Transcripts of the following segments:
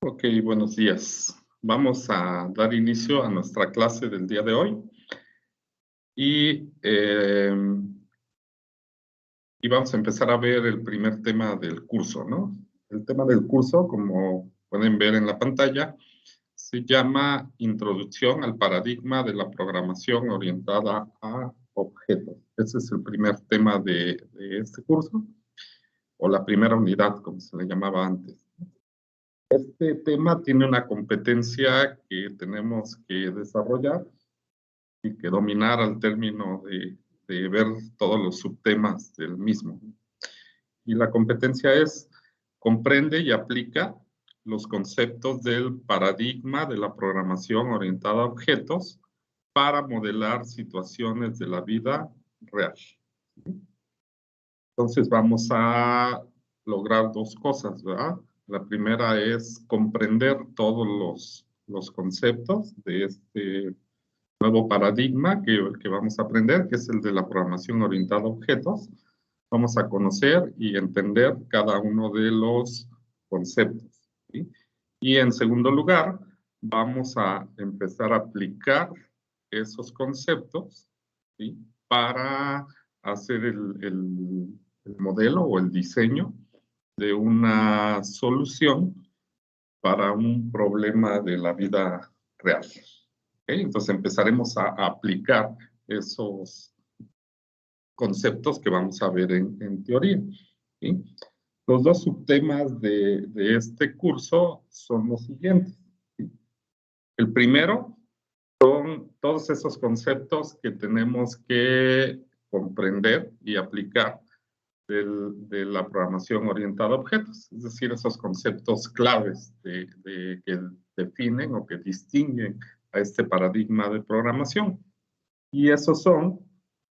Ok, buenos días. Vamos a dar inicio a nuestra clase del día de hoy y, y vamos a empezar a ver el primer tema del curso, ¿no? El tema del curso, como pueden ver en la pantalla, se llama Introducción al paradigma de la programación orientada a objetos. Ese es el primer tema de este curso, o la primera unidad, como se le llamaba antes. Este tema tiene una competencia que tenemos que desarrollar y que dominar al término de ver todos los subtemas del mismo. Y la competencia es, comprende y aplica los conceptos del paradigma de la programación orientada a objetos para modelar situaciones de la vida real. Entonces vamos a lograr dos cosas, ¿verdad? La primera es comprender todos los conceptos de este nuevo paradigma que vamos a aprender, que es el de la programación orientada a objetos. Vamos a conocer y entender cada uno de los conceptos, ¿sí? Y en segundo lugar, vamos a empezar a aplicar esos conceptos, ¿sí? Para hacer el modelo o el diseño de una solución para un problema de la vida real. ¿Okay? Entonces empezaremos a aplicar esos conceptos que vamos a ver en teoría. ¿Sí? Los dos subtemas de este curso son los siguientes. ¿Sí? El primero son todos esos conceptos que tenemos que comprender y aplicar de la programación orientada a objetos, es decir, esos conceptos claves que definen o que distinguen a este paradigma de programación. Y esos son,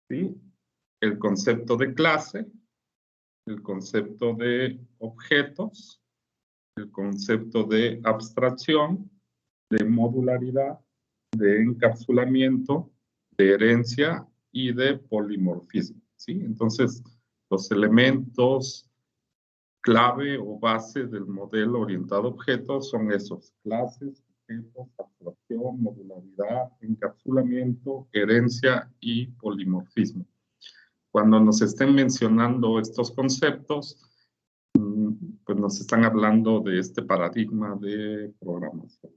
¿sí? El concepto de clase, el concepto de objetos, el concepto de abstracción, de modularidad, de encapsulamiento, de herencia y de polimorfismo, ¿sí? Entonces, los elementos clave o base del modelo orientado a objetos son esos: clases, objetos, abstracción, modularidad, encapsulamiento, herencia y polimorfismo. Cuando nos estén mencionando estos conceptos, pues nos están hablando de este paradigma de programación.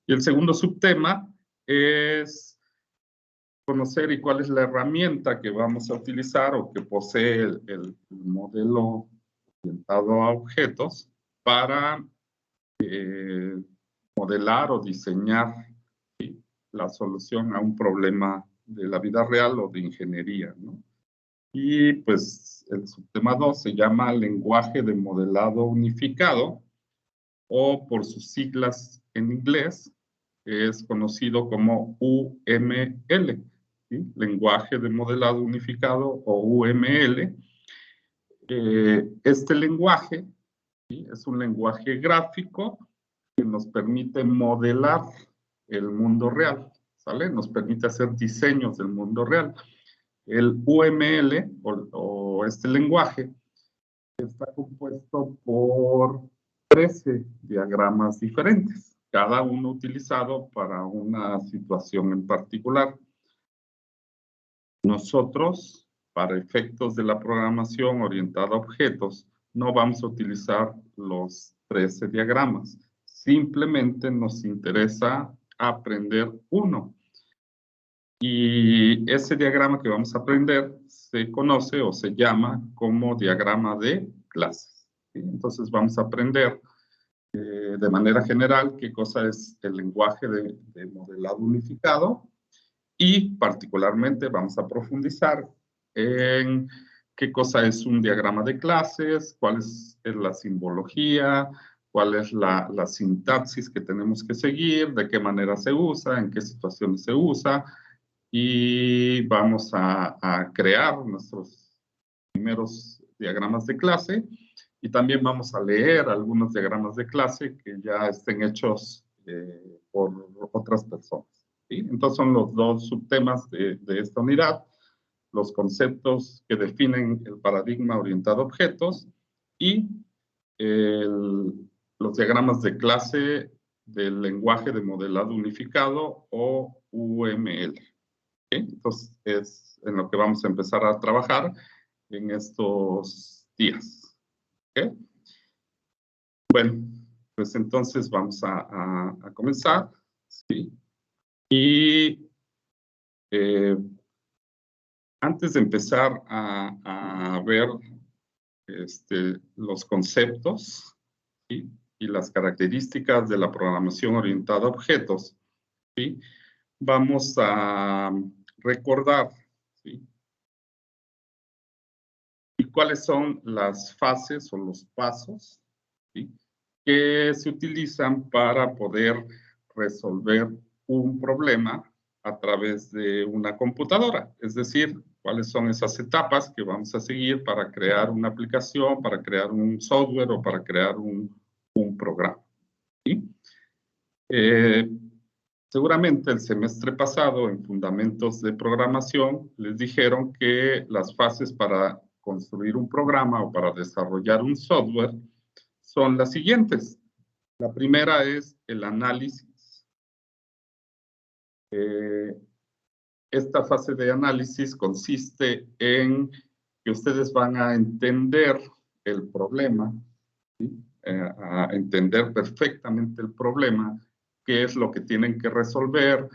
Y el segundo subtema es conocer y cuál es la herramienta que vamos a utilizar o que posee el modelo orientado a objetos para modelar o diseñar, ¿sí?, la solución a un problema de la vida real o de ingeniería, ¿no? Y pues el subtema 2 se llama lenguaje de modelado unificado, o por sus siglas en inglés, es conocido como UML, ¿sí? Lenguaje de modelado unificado o UML. Este lenguaje, ¿sí?, es un lenguaje gráfico que nos permite modelar el mundo real, ¿sale? Nos permite hacer diseños del mundo real. El UML o este lenguaje está compuesto por 13 diagramas diferentes, cada uno utilizado para una situación en particular. Nosotros, para efectos de la programación orientada a objetos, no vamos a utilizar los 13 diagramas. Simplemente nos interesa aprender uno. Y ese diagrama que vamos a aprender se conoce o se llama como diagrama de clases, ¿sí? Entonces vamos a aprender de manera general qué cosa es el lenguaje de modelado unificado, y particularmente vamos a profundizar en qué cosa es un diagrama de clases, cuál es la simbología, cuál es la sintaxis que tenemos que seguir, de qué manera se usa, en qué situaciones se usa, y vamos a crear nuestros primeros diagramas de clase, y también vamos a leer algunos diagramas de clase que ya estén hechos por otras personas, ¿sí? Entonces son los dos subtemas de esta unidad: los conceptos que definen el paradigma orientado a objetos y los diagramas de clase del lenguaje de modelado unificado o UML. ¿Okay? Entonces, es en lo que vamos a empezar a trabajar en estos días. ¿Okay? Bueno, pues entonces vamos a comenzar. ¿Sí? Y antes de empezar a ver los conceptos, ¿sí? Y las características de la programación orientada a objetos, ¿sí? Vamos a recordar, ¿sí? Y cuáles son las fases o los pasos, ¿sí? Que se utilizan para poder resolver un problema a través de una computadora. Es decir, cuáles son esas etapas que vamos a seguir para crear una aplicación, para crear un software o para crear un programa. ¿Sí? Seguramente el semestre pasado, en Fundamentos de Programación, les dijeron que las fases para construir un programa o para desarrollar un software son las siguientes. La primera es el análisis. Esta fase de análisis consiste en que ustedes van a entender el problema, ¿sí? A entender perfectamente el problema, qué es lo que tienen que resolver,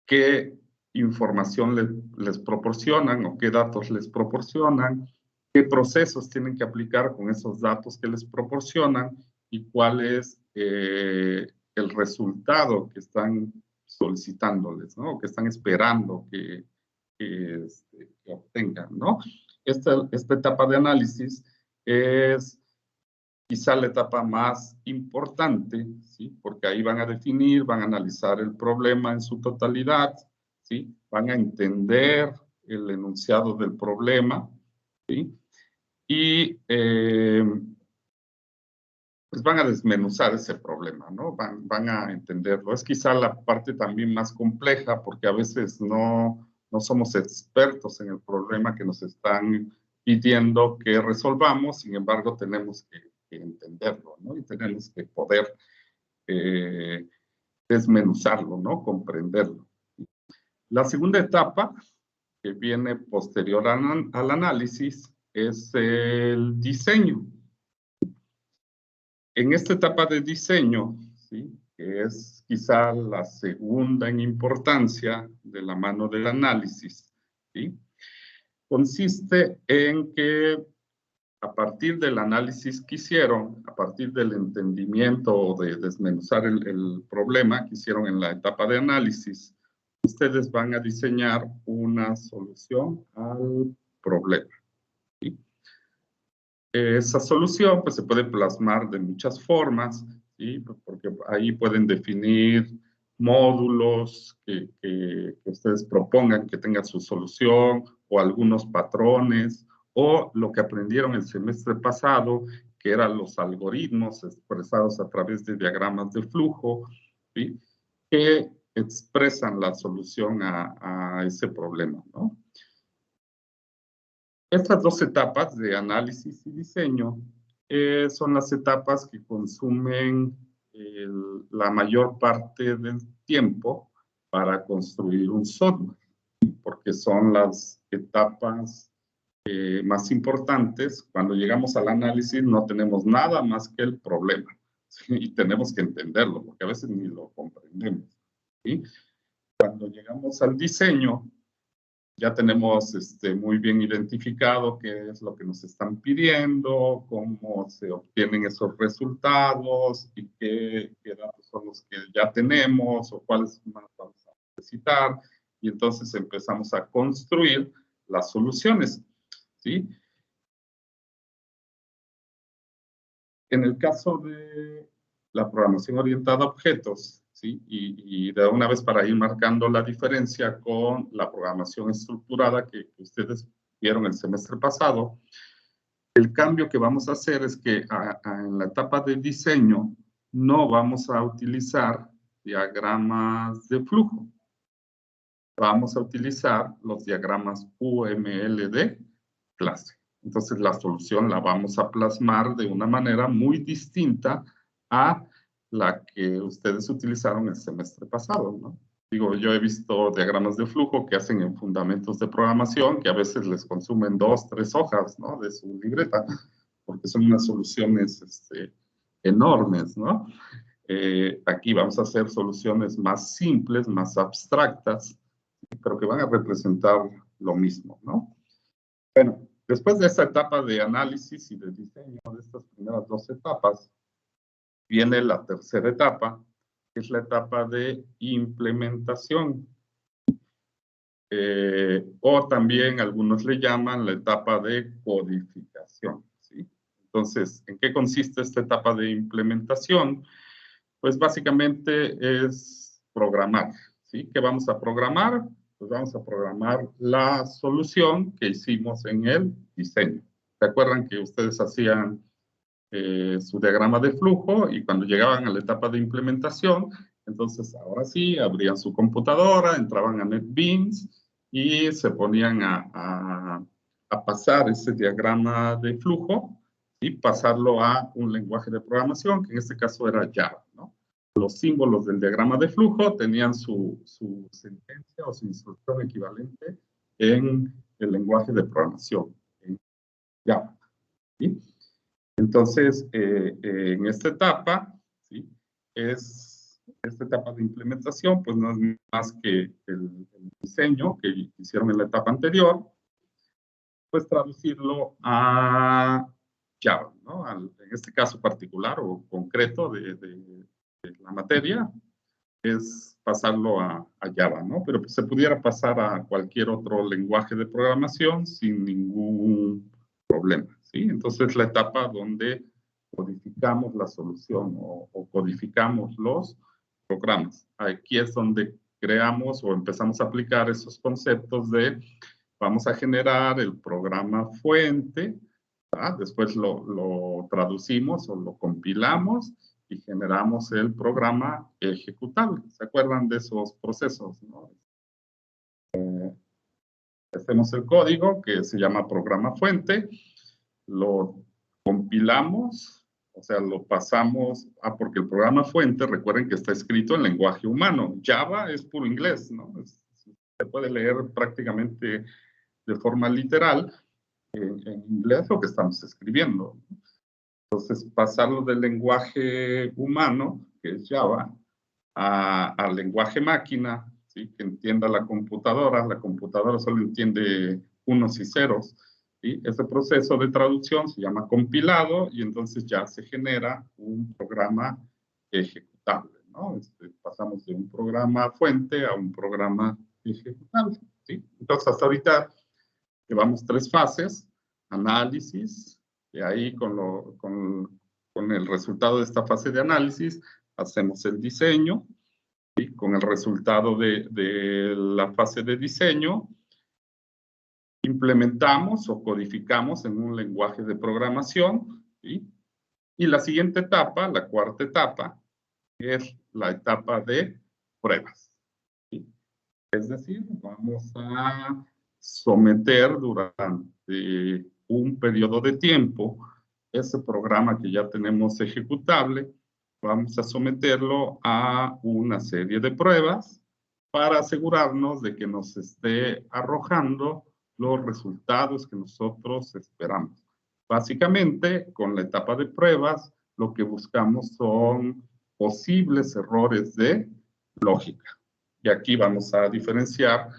qué información les proporcionan o qué datos les proporcionan, qué procesos tienen que aplicar con esos datos que les proporcionan y cuál es el resultado que están solicitándoles, ¿no? Que están esperando que obtengan, ¿no? Esta etapa de análisis es quizá la etapa más importante, ¿sí? Porque ahí van a definir, van a analizar el problema en su totalidad, ¿sí? Van a entender el enunciado del problema, ¿sí? Y pues van a desmenuzar ese problema, ¿no? Van a entenderlo. Es quizá la parte también más compleja porque a veces no somos expertos en el problema que nos están pidiendo que resolvamos, sin embargo tenemos que entenderlo, ¿no? Y tenemos que poder desmenuzarlo, ¿no? Comprenderlo. La segunda etapa, que viene posterior al análisis, es el diseño. En esta etapa de diseño, ¿sí? Que es quizá la segunda en importancia de la mano del análisis, ¿sí? Consiste en que a partir del análisis que hicieron, a partir del entendimiento o de desmenuzar el problema que hicieron en la etapa de análisis, ustedes van a diseñar una solución al problema. ¿Sí? Esa solución pues, se puede plasmar de muchas formas, ¿sí? Porque ahí pueden definir módulos que ustedes propongan que tengan su solución o algunos patrones o lo que aprendieron el semestre pasado, que eran los algoritmos expresados a través de diagramas de flujo, ¿sí? Que expresan la solución a ese problema, ¿no? Estas dos etapas de análisis y diseño son las etapas que consumen la mayor parte del tiempo para construir un software, porque son las etapas más importantes. Cuando llegamos al análisis no tenemos nada más que el problema, ¿sí? Y tenemos que entenderlo, porque a veces ni lo comprendemos, ¿sí? Cuando llegamos al diseño, ya tenemos muy bien identificado qué es lo que nos están pidiendo, cómo se obtienen esos resultados y qué datos son los que ya tenemos o cuáles más vamos a necesitar. Y entonces empezamos a construir las soluciones, ¿sí? En el caso de la programación orientada a objetos, ¿sí? Y de una vez para ir marcando la diferencia con la programación estructurada que ustedes vieron el semestre pasado, el cambio que vamos a hacer es que en la etapa de diseño no vamos a utilizar diagramas de flujo. Vamos a utilizar los diagramas UML de clase. Entonces la solución la vamos a plasmar de una manera muy distinta a la que ustedes utilizaron el semestre pasado, ¿no? Digo, yo he visto diagramas de flujo que hacen en fundamentos de programación que a veces les consumen 2, 3 hojas, ¿no? De su libreta, porque son unas soluciones enormes, ¿no? Aquí vamos a hacer soluciones más simples, más abstractas, pero que van a representar lo mismo, ¿no? Bueno, después de esta etapa de análisis y de diseño, de estas primeras 2 etapas, viene la tercera etapa, que es la etapa de implementación. O también algunos le llaman la etapa de codificación, ¿sí? Entonces, ¿en qué consiste esta etapa de implementación? Pues básicamente es programar, ¿sí? ¿Qué vamos a programar? Pues vamos a programar la solución que hicimos en el diseño. ¿Se acuerdan que ustedes hacían su diagrama de flujo y cuando llegaban a la etapa de implementación, entonces ahora sí, abrían su computadora, entraban a NetBeans y se ponían a pasar ese diagrama de flujo y pasarlo a un lenguaje de programación, que en este caso era Java, ¿no? Los símbolos del diagrama de flujo tenían su sentencia o su instrucción equivalente en el lenguaje de programación, en Java, ¿sí? Entonces, en esta etapa, ¿sí? Esta etapa de implementación, pues no es más que el diseño que hicieron en la etapa anterior, pues traducirlo a Java, ¿no? En este caso particular o concreto de la materia, es pasarlo a Java, ¿no? Pero pues, se pudiera pasar a cualquier otro lenguaje de programación sin ningún problema, ¿sí? Entonces, la etapa donde codificamos la solución o codificamos los programas. Aquí es donde creamos o empezamos a aplicar esos conceptos de vamos a generar el programa fuente, ¿verdad? Después lo traducimos o lo compilamos y generamos el programa ejecutable. ¿Se acuerdan de esos procesos, no? Hacemos el código que se llama programa fuente, lo compilamos, o sea, lo pasamos, porque el programa fuente, recuerden que está escrito en lenguaje humano. Java es puro inglés, ¿no? Se puede leer prácticamente de forma literal en inglés lo que estamos escribiendo. Entonces, pasarlo del lenguaje humano, que es Java, al lenguaje máquina, ¿sí? Que entienda la computadora solo entiende unos y ceros, ¿sí? Ese proceso de traducción se llama compilado y entonces ya se genera un programa ejecutable, ¿no? Pasamos de un programa fuente a un programa ejecutable, ¿sí? Entonces, hasta ahorita llevamos 3 fases, análisis, y ahí con el resultado de esta fase de análisis hacemos el diseño, y con el resultado de la fase de diseño implementamos o codificamos en un lenguaje de programación, ¿sí? Y la siguiente etapa, la cuarta etapa, es la etapa de pruebas, ¿sí? Es decir, vamos a someter durante un periodo de tiempo ese programa que ya tenemos ejecutable, vamos a someterlo a una serie de pruebas para asegurarnos de que nos esté arrojando los resultados que nosotros esperamos. Básicamente, con la etapa de pruebas, lo que buscamos son posibles errores de lógica. Y aquí vamos a diferenciar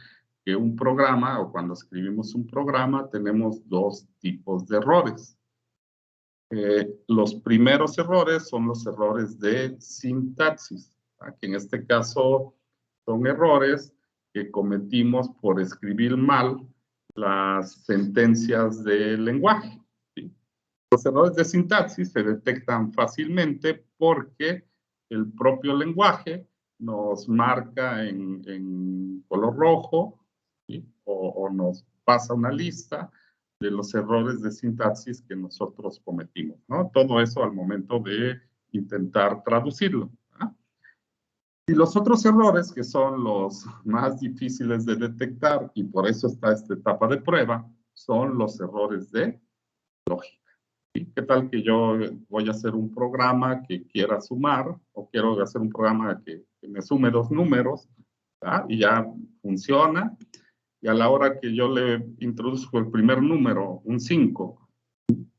que un programa, o cuando escribimos un programa, tenemos 2 tipos de errores. Los primeros errores son los errores de sintaxis, ¿verdad? Que en este caso son errores que cometimos por escribir mal las sentencias del lenguaje, ¿sí? Los errores de sintaxis se detectan fácilmente porque el propio lenguaje nos marca en color rojo, ¿sí? O nos pasa una lista de los errores de sintaxis que nosotros cometimos, ¿no? Todo eso al momento de intentar traducirlo, ¿verdad? Y los otros errores, que son los más difíciles de detectar, y por eso está esta etapa de prueba, son los errores de lógica. ¿Sí? ¿Qué tal que yo voy a hacer un programa que quiera sumar, o quiero hacer un programa que me sume dos números, ¿verdad? Y ya funciona, y a la hora que yo le introduzco el primer número, un 5,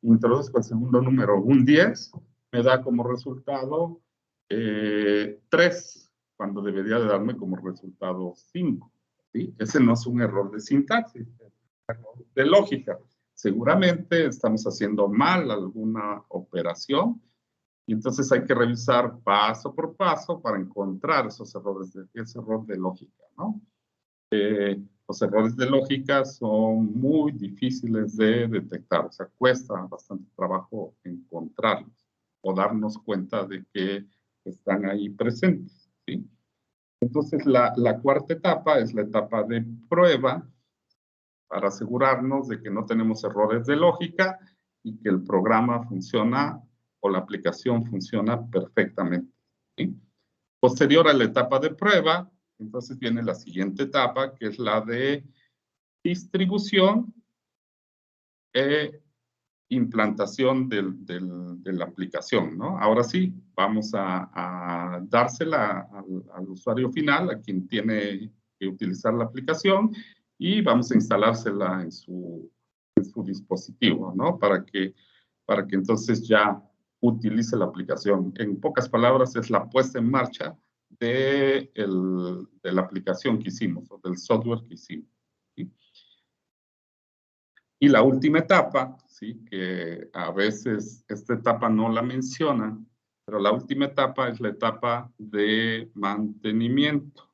introduzco el segundo número, un 10, me da como resultado 3, cuando debería de darme como resultado 5. ¿Sí? Ese no es un error de sintaxis, es un error de lógica. Seguramente estamos haciendo mal alguna operación, y entonces hay que revisar paso por paso para encontrar esos errores, ese error de lógica, ¿no? Los errores de lógica son muy difíciles de detectar, o sea, cuesta bastante trabajo encontrarlos o darnos cuenta de que están ahí presentes, ¿sí? Entonces, la cuarta etapa es la etapa de prueba, para asegurarnos de que no tenemos errores de lógica y que el programa funciona o la aplicación funciona perfectamente, ¿sí? Posterior a la etapa de prueba, entonces viene la siguiente etapa, que es la de distribución e implantación de la aplicación, ¿no? Ahora sí, vamos a dársela al usuario final, a quien tiene que utilizar la aplicación, y vamos a instalársela en su dispositivo, ¿no? Para que entonces ya utilice la aplicación. En pocas palabras, es la puesta en marcha de la aplicación que hicimos, o del software que hicimos, ¿sí? Y la última etapa, ¿sí? Que a veces esta etapa no la menciona, pero la última etapa es la etapa de mantenimiento,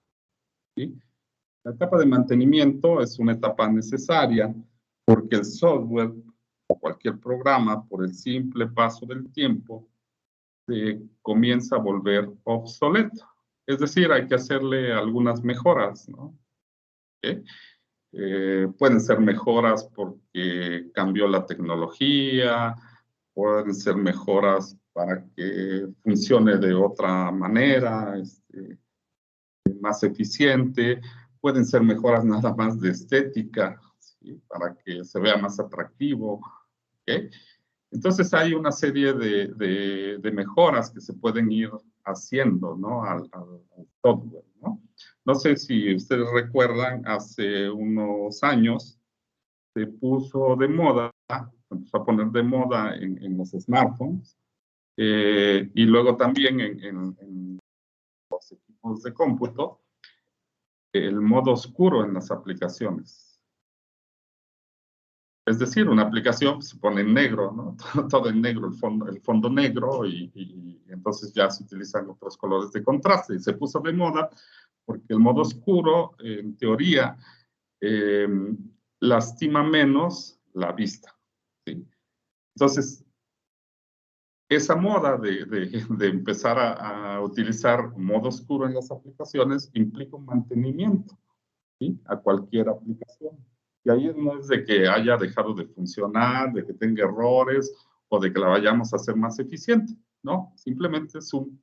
¿sí? La etapa de mantenimiento es una etapa necesaria porque el software o cualquier programa, por el simple paso del tiempo, se comienza a volver obsoleto. Es decir, hay que hacerle algunas mejoras, ¿no? ¿Okay? Pueden ser mejoras porque cambió la tecnología, pueden ser mejoras para que funcione de otra manera, más eficiente, pueden ser mejoras nada más de estética, ¿sí? Para que se vea más atractivo, ¿okay? Entonces hay una serie de mejoras que se pueden ir haciendo, ¿no? al software, ¿no? No sé si ustedes recuerdan, hace unos años se puso de moda, se empezó a poner de moda en los smartphones, y luego también en los equipos de cómputo, el modo oscuro en las aplicaciones. Es decir, una aplicación se pone en negro, ¿no? Todo en negro, el fondo negro, y entonces ya se utilizan otros colores de contraste. Y se puso de moda porque el modo oscuro, en teoría, lastima menos la vista, ¿sí? Entonces, esa moda de empezar a utilizar modo oscuro en las aplicaciones implica un mantenimiento, ¿sí? A cualquier aplicación. Y ahí no es de que haya dejado de funcionar, de que tenga errores o de que la vayamos a hacer más eficiente. No, simplemente es un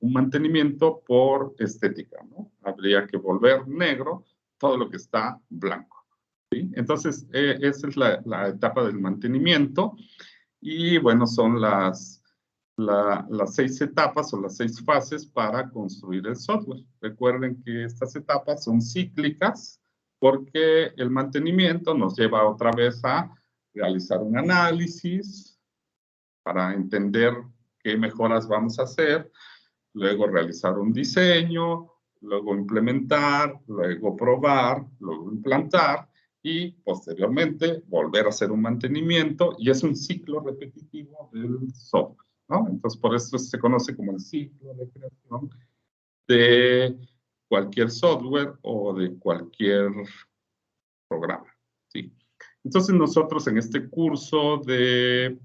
mantenimiento por estética, ¿no? Habría que volver negro todo lo que está blanco, ¿sí? Entonces, esa es la etapa del mantenimiento. Y bueno, son las 6 etapas o las 6 fases para construir el software. Recuerden que estas etapas son cíclicas porque el mantenimiento nos lleva otra vez a realizar un análisis para entender qué mejoras vamos a hacer, luego realizar un diseño, luego implementar, luego probar, luego implantar y posteriormente volver a hacer un mantenimiento, y es un ciclo repetitivo del software, ¿no? Entonces, por eso se conoce como el ciclo de creación de cualquier software o de cualquier programa, ¿sí? Entonces, nosotros en este curso de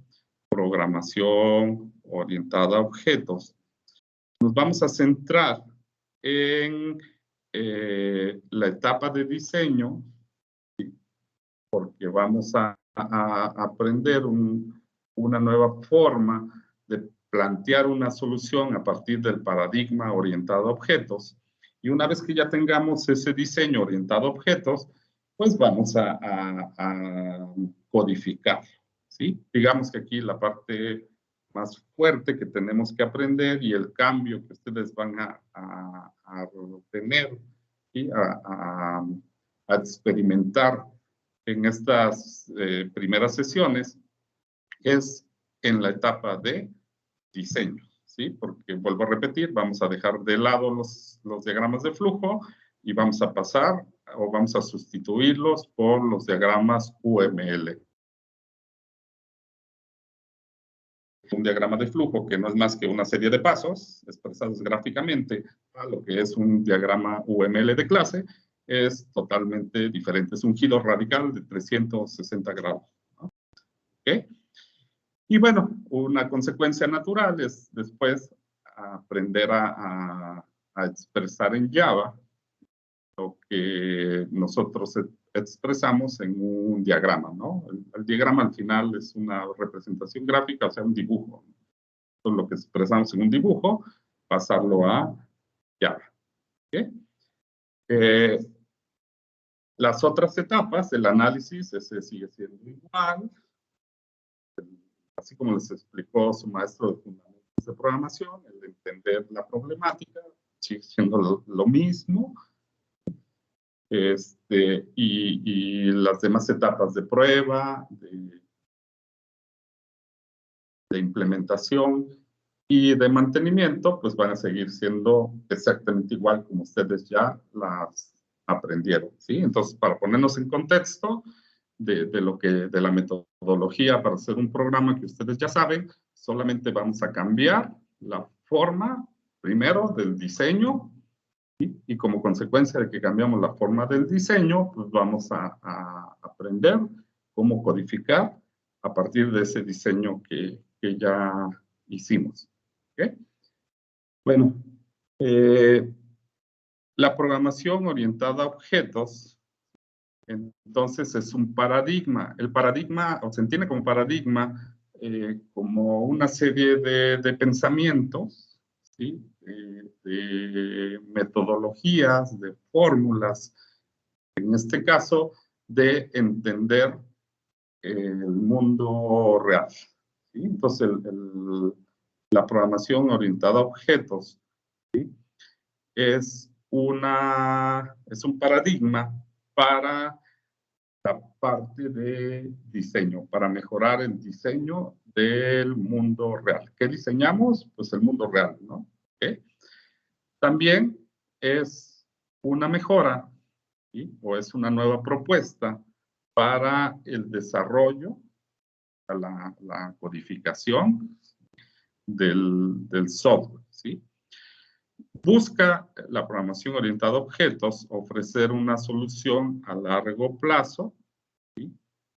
programación orientada a objetos, nos vamos a centrar en la etapa de diseño, porque vamos a aprender una nueva forma de plantear una solución a partir del paradigma orientado a objetos. Y una vez que ya tengamos ese diseño orientado a objetos, pues vamos a codificar, ¿sí? Digamos que aquí la parte más fuerte que tenemos que aprender y el cambio que ustedes van a tener y a experimentar en estas primeras sesiones es en la etapa de diseño, ¿sí? Porque vuelvo a repetir, vamos a dejar de lado los diagramas de flujo y vamos a pasar o vamos a sustituirlos por los diagramas UML. Un diagrama de flujo que no es más que una serie de pasos expresados gráficamente a lo que es un diagrama UML de clase, es totalmente diferente. Es un giro radical de 360 grados. ¿No? ¿Okay? Y bueno, una consecuencia natural es después aprender a expresar en Java lo que nosotros expresamos en un diagrama, ¿no? El diagrama al final es una representación gráfica, o sea, un dibujo. Entonces, lo que expresamos en un dibujo, pasarlo a Java. ¿Okay? Las otras etapas del análisis, ese sigue siendo igual. Así como les explicó su maestro de fundamentos de programación, el de entender la problemática, sigue siendo lo mismo. Y las demás etapas de prueba, de implementación y de mantenimiento, pues van a seguir siendo exactamente igual como ustedes ya las aprendieron, ¿sí? Entonces, para ponernos en contexto de la metodología para hacer un programa que ustedes ya saben, solamente vamos a cambiar la forma, primero, del diseño, y como consecuencia de que cambiamos la forma del diseño, pues vamos a aprender cómo codificar a partir de ese diseño que ya hicimos. ¿Okay? Bueno, la programación orientada a objetos, entonces es un paradigma. El paradigma, o se entiende como paradigma, como una serie de pensamientos, ¿sí? De metodologías, de fórmulas, en este caso, de entender el mundo real. ¿Sí? Entonces, la programación orientada a objetos, ¿sí? es un paradigma para la parte de diseño, para mejorar el diseño del mundo real. ¿Qué diseñamos? Pues el mundo real, ¿no? ¿Okay? También es una mejora, ¿sí? O es una nueva propuesta para el desarrollo, la codificación del software, ¿sí? Busca la programación orientada a objetos ofrecer una solución a largo plazo, ¿sí?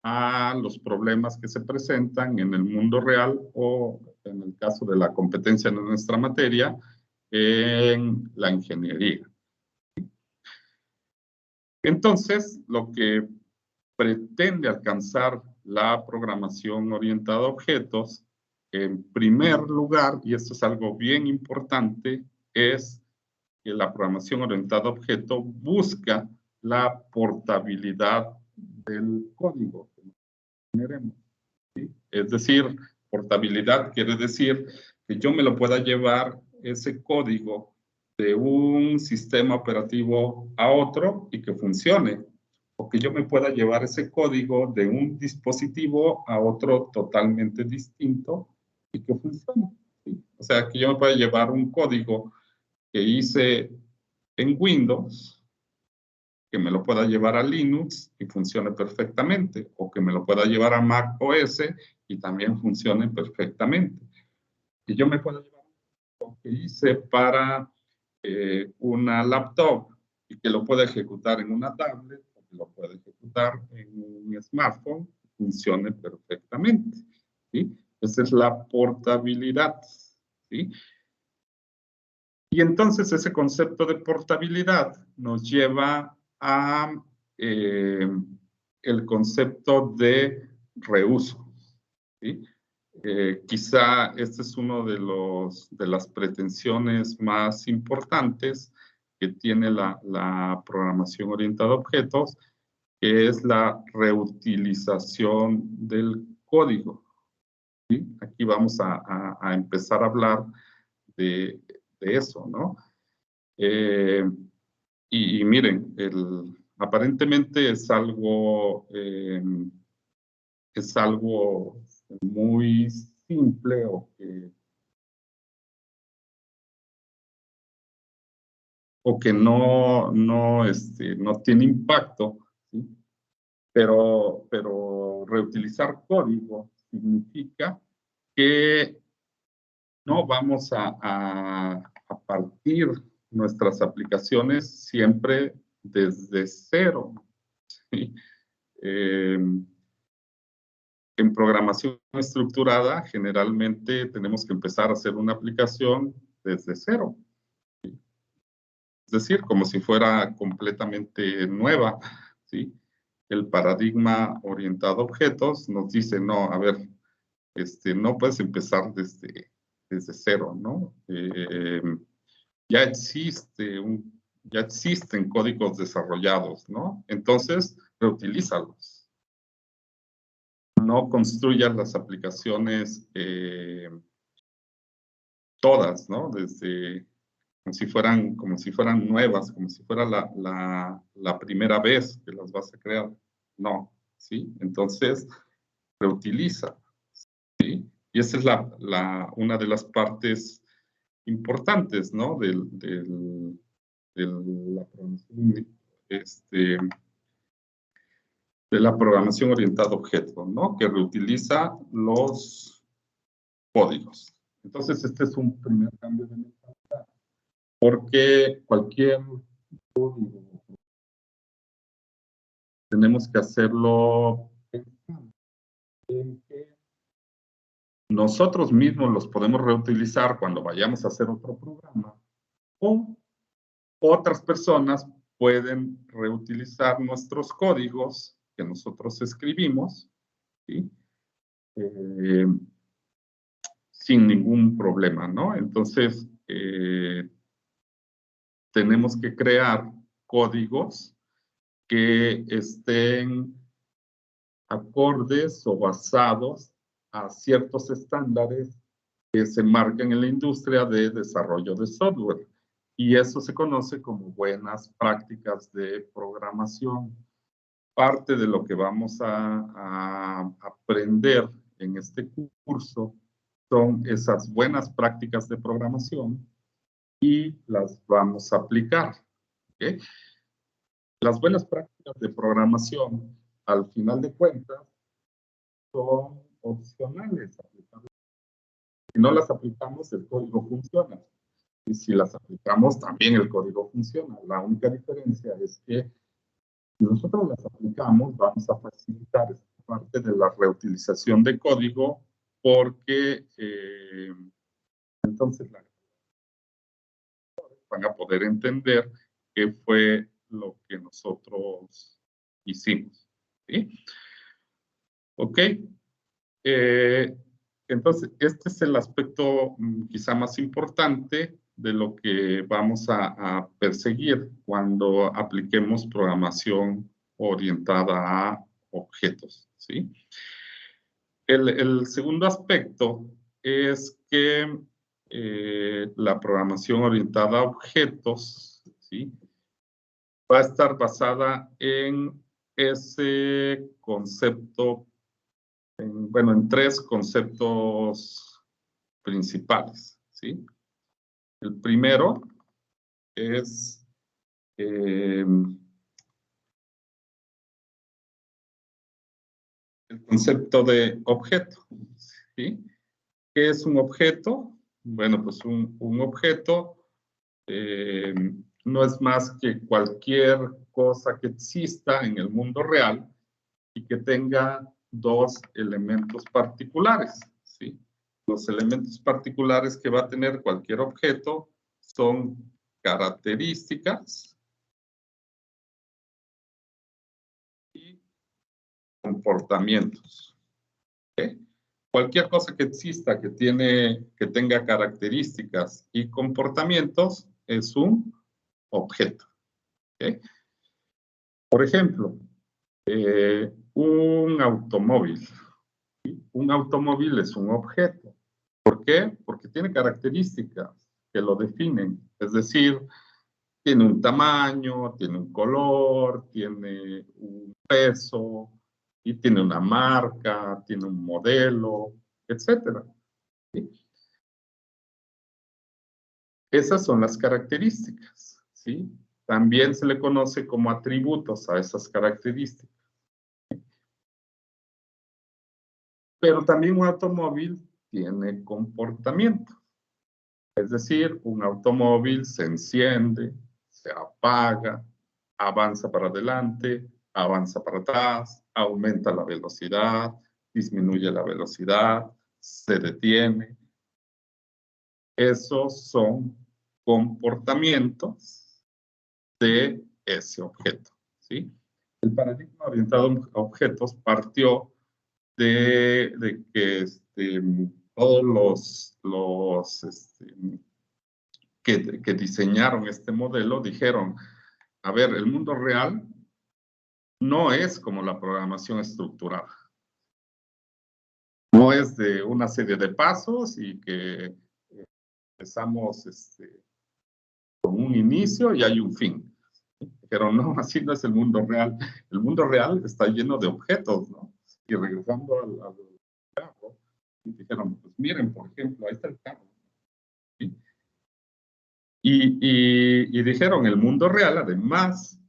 A los problemas que se presentan en el mundo real o en el caso de la competencia en nuestra materia, en la ingeniería. Entonces, lo que pretende alcanzar la programación orientada a objetos, en primer lugar, y esto es algo bien importante, es que la programación orientada a objeto busca la portabilidad del código que generemos, ¿sí? Es decir, portabilidad quiere decir que yo me lo pueda llevar ese código de un sistema operativo a otro y que funcione, o que yo me pueda llevar ese código de un dispositivo a otro totalmente distinto y que funcione, ¿sí? O sea, que yo me pueda llevar un código que hice en Windows, que me lo pueda llevar a Linux y funcione perfectamente, o que me lo pueda llevar a Mac OS y también funcione perfectamente. Que yo me pueda llevar lo que hice para una laptop y que lo pueda ejecutar en una tablet, o que lo pueda ejecutar en un smartphone, funcione perfectamente, ¿sí? Esa es la portabilidad, ¿sí? Y entonces ese concepto de portabilidad nos lleva a el concepto de reuso, ¿sí? Quizá este es uno de las pretensiones más importantes que tiene la programación orientada a objetos, que es la reutilización del código. ¿Sí? Aquí vamos a empezar a hablar de eso, ¿no? Y miren, aparentemente es algo muy simple o que no tiene impacto, ¿sí? Pero reutilizar código significa que no vamos a partir nuestras aplicaciones siempre desde cero, ¿sí? En programación estructurada, generalmente tenemos que empezar a hacer una aplicación desde cero. Es decir, como si fuera completamente nueva, ¿sí? El paradigma orientado a objetos nos dice, no, a ver, no puedes empezar desde cero, ¿no? Ya existen códigos desarrollados, ¿no? Entonces, reutilízalos. No construyas las aplicaciones todas, ¿no? Como si fueran nuevas, como si fuera la primera vez que las vas a crear. No, ¿sí? Entonces, reutiliza, ¿sí? Y esa es una de las partes importantes, ¿no? De la programación, de la programación orientada a objetos, ¿no? Que reutiliza los códigos. Entonces, este es un primer cambio de mentalidad, porque cualquier código tenemos que hacerlo pensando en que nosotros mismos los podemos reutilizar cuando vayamos a hacer otro programa, o otras personas pueden reutilizar nuestros códigos que nosotros escribimos, ¿sí? Sin ningún problema, ¿no? Entonces, tenemos que crear códigos que estén acordes o basados a ciertos estándares que se marcan en la industria de desarrollo de software. Y eso se conoce como buenas prácticas de programación. Parte de lo que vamos a aprender en este curso son esas buenas prácticas de programación y las vamos a aplicar. ¿Okay? Las buenas prácticas de programación, al final de cuentas, son opcionales. Si no las aplicamos, el código funciona. Y si las aplicamos, también el código funciona. La única diferencia es que si nosotros las aplicamos, vamos a facilitar esta parte de la reutilización de código, porque entonces van a poder entender qué fue lo que nosotros hicimos. ¿Sí? Ok. Entonces, este es el aspecto quizá más importante de lo que vamos a perseguir cuando apliquemos programación orientada a objetos, ¿sí? El segundo aspecto es que la programación orientada a objetos, ¿sí? Va a estar basada en ese concepto, en tres conceptos principales, ¿sí? El primero es el concepto de objeto, ¿sí? ¿Qué es un objeto? Bueno, pues un objeto no es más que cualquier cosa que exista en el mundo real y que tenga dos elementos particulares, ¿sí? Los elementos particulares que va a tener cualquier objeto son características y comportamientos. ¿Okay? Cualquier cosa que exista que tenga características y comportamientos es un objeto. ¿Okay? Por ejemplo, Un automóvil. ¿Sí? Un automóvil es un objeto. ¿Por qué? Porque tiene características que lo definen. Es decir, tiene un tamaño, tiene un color, tiene un peso, y tiene una marca, tiene un modelo, etcétera. ¿Sí? Esas son las características, ¿sí? También se le conoce como atributos a esas características. Pero también un automóvil tiene comportamiento. Es decir, un automóvil se enciende, se apaga, avanza para adelante, avanza para atrás, aumenta la velocidad, disminuye la velocidad, se detiene. Esos son comportamientos de ese objeto, ¿sí? El paradigma orientado a objetos partió de que todos los que diseñaron este modelo dijeron, a ver, el mundo real no es como la programación estructurada. No es de una serie de pasos y que empezamos con un inicio y hay un fin. Pero no, así no es el mundo real. El mundo real está lleno de objetos, ¿no? Y regresando al carro, dijeron, pues miren, por ejemplo, ahí está el carro. ¿Sí? Y dijeron, el mundo real, además,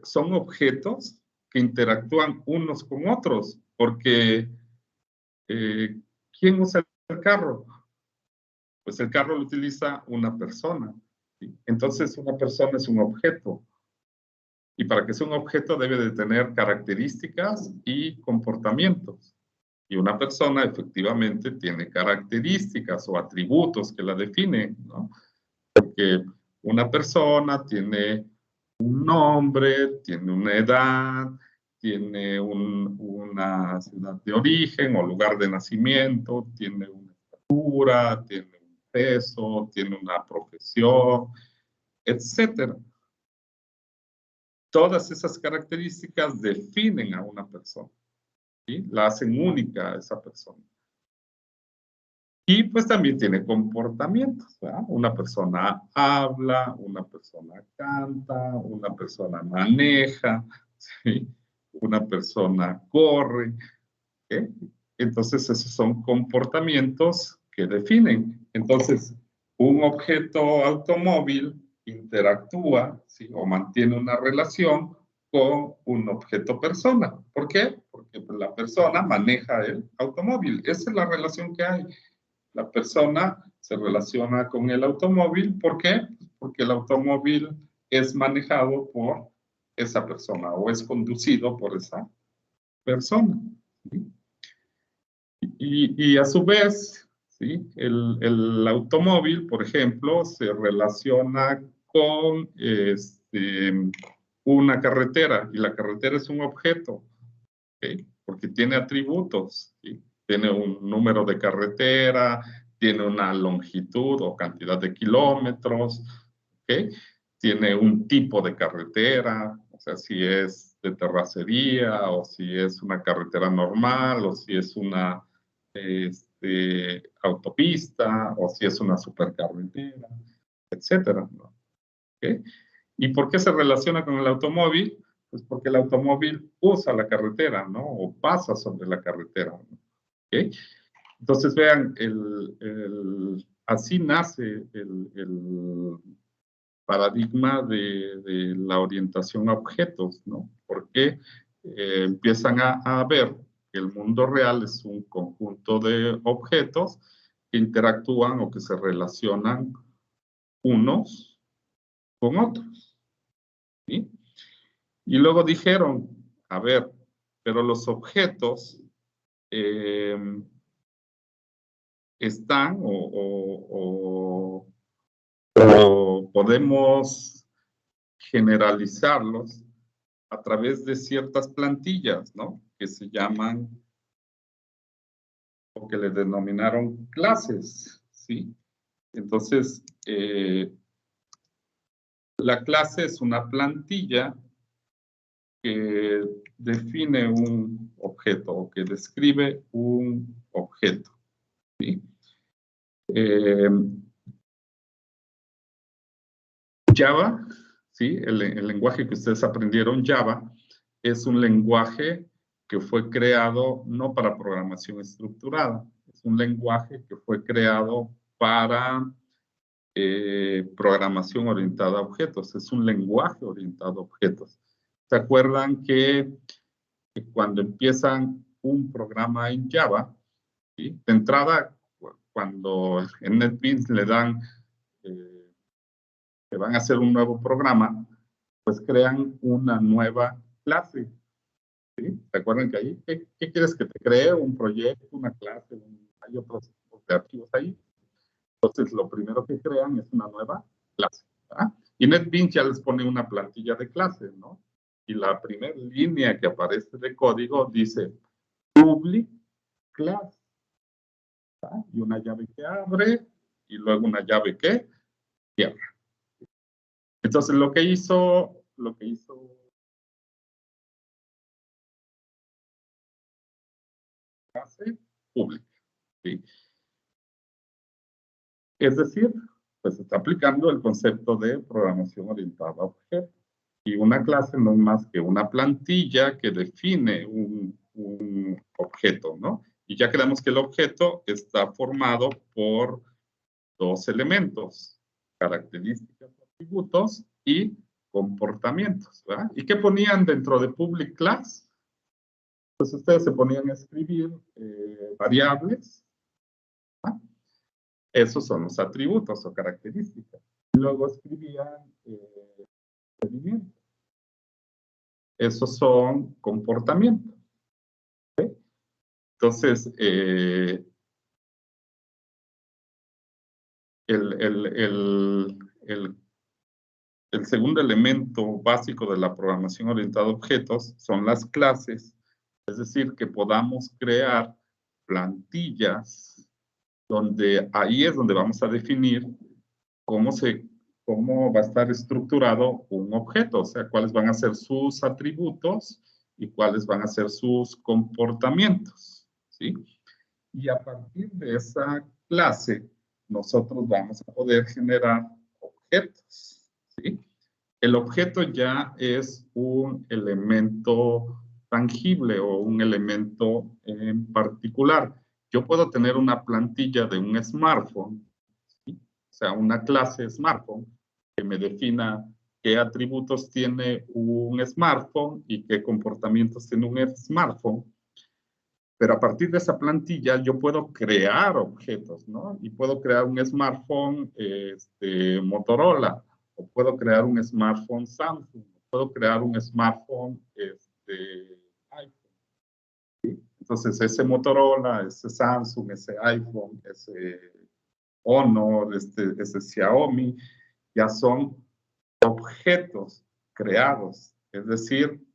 son objetos que interactúan unos con otros, porque ¿quién usa el carro? Pues el carro lo utiliza una persona. ¿Sí? Entonces, una persona es un objeto. Y para que sea un objeto debe de tener características y comportamientos. Y una persona efectivamente tiene características o atributos que la definen, ¿no? Porque una persona tiene un nombre, tiene una edad, tiene una ciudad de origen o lugar de nacimiento, tiene una estatura, tiene un peso, tiene una profesión, etcétera. Todas esas características definen a una persona, ¿sí? La hacen única a esa persona. Y pues también tiene comportamientos, ¿verdad? Una persona habla, una persona canta, una persona maneja, ¿sí? Una persona corre, ¿sí? Entonces esos son comportamientos que definen. Entonces, un objeto automóvil interactúa, ¿sí? O mantiene una relación con un objeto persona. ¿Por qué? Porque la persona maneja el automóvil. Esa es la relación que hay. La persona se relaciona con el automóvil. ¿Por qué? Porque el automóvil es manejado por esa persona o es conducido por esa persona. ¿Sí? Y a su vez, ¿sí? El automóvil, por ejemplo, se relaciona con una carretera, y la carretera es un objeto, ¿sí? Porque tiene atributos, ¿sí? Tiene un número de carretera, tiene una longitud o cantidad de kilómetros, ¿okay? Tiene un tipo de carretera, o sea, si es de terracería, o si es una carretera normal, o si es una autopista, o si es una supercarretera, etcétera, ¿no? ¿Okay? ¿Y por qué se relaciona con el automóvil? Pues porque el automóvil usa la carretera, ¿no? O pasa sobre la carretera, ¿no? ¿Okay? Entonces, vean, así nace el paradigma de la orientación a objetos, ¿no? Porque empiezan a ver que el mundo real es un conjunto de objetos que interactúan o que se relacionan unos con otros, ¿sí? Y luego dijeron, a ver, pero los objetos están o podemos generalizarlos a través de ciertas plantillas, ¿no? Que se llaman, o que le denominaron clases, ¿sí? Entonces, la clase es una plantilla que define un objeto o que describe un objeto. ¿Sí? Java, ¿sí? El lenguaje que ustedes aprendieron, Java, es un lenguaje que fue creado no para programación estructurada, es un lenguaje que fue creado para programación orientada a objetos, es un lenguaje orientado a objetos. ¿Se acuerdan que cuando empiezan un programa en Java, ¿sí? De entrada, cuando en NetBeans le dan, que van a hacer un nuevo programa, pues crean una nueva clase. ¿Sí? ¿Se acuerdan que ahí? ¿Qué quieres que te cree? ¿Un proyecto, una clase? Hay otros tipos de archivos ahí. Entonces, lo primero que crean es una nueva clase. ¿verdad? Y NetBeans ya les pone una plantilla de clase, ¿no? Y la primera línea que aparece de código dice public class. ¿verdad? Y una llave que abre, y luego una llave que cierra. Entonces, lo que hizo clase pública. ¿sí? Es decir, pues está aplicando el concepto de programación orientada a objetos. Y una clase no es más que una plantilla que define un objeto, ¿no? Y ya creemos que el objeto está formado por dos elementos, características, atributos y comportamientos, ¿verdad? ¿Y qué ponían dentro de public class? Pues ustedes se ponían a escribir variables. ¿verdad? Esos son los atributos o características. Luego escribían procedimientos. Esos son comportamientos. ¿sí? Entonces, el segundo elemento básico de la programación orientada a objetos son las clases, es decir, que podamos crear plantillas donde ahí es donde vamos a definir cómo va a estar estructurado un objeto, o sea, cuáles van a ser sus atributos y cuáles van a ser sus comportamientos, ¿sí? Y a partir de esa clase, nosotros vamos a poder generar objetos, ¿sí? El objeto ya es un elemento tangible o un elemento en particular. Yo puedo tener una plantilla de un smartphone, ¿sí? O sea, una clase smartphone que me defina qué atributos tiene un smartphone y qué comportamientos tiene un smartphone. Pero a partir de esa plantilla yo puedo crear objetos, ¿no? Y puedo crear un smartphone Motorola, o puedo crear un smartphone Samsung, o puedo crear un smartphone iPhone. ¿sí? Entonces ese Motorola, ese Samsung, ese iPhone, ese Honor, ese Xiaomi, ya son objetos creados, es decir,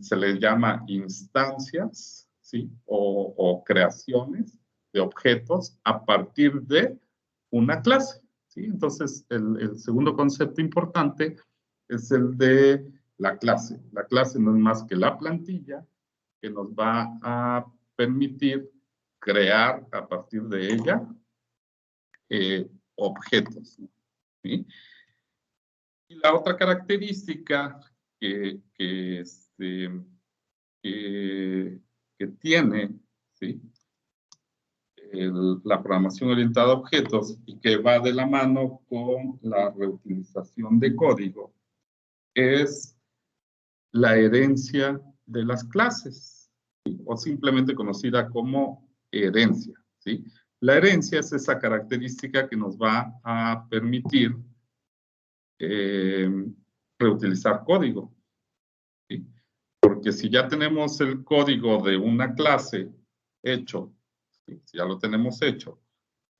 se les llama instancias, ¿sí? O creaciones de objetos a partir de una clase, ¿sí? Entonces, el segundo concepto importante es el de la clase. La clase no es más que la plantilla que nos va a permitir crear a partir de ella objetos, ¿sí? Y la otra característica que tiene ¿sí? La programación orientada a objetos y que va de la mano con la reutilización de código es la herencia de las clases, ¿sí? o simplemente conocida como herencia. ¿sí? La herencia es esa característica que nos va a permitir reutilizar código. ¿sí? Porque si ya tenemos el código de una clase hecho, ¿sí? si ya lo tenemos hecho,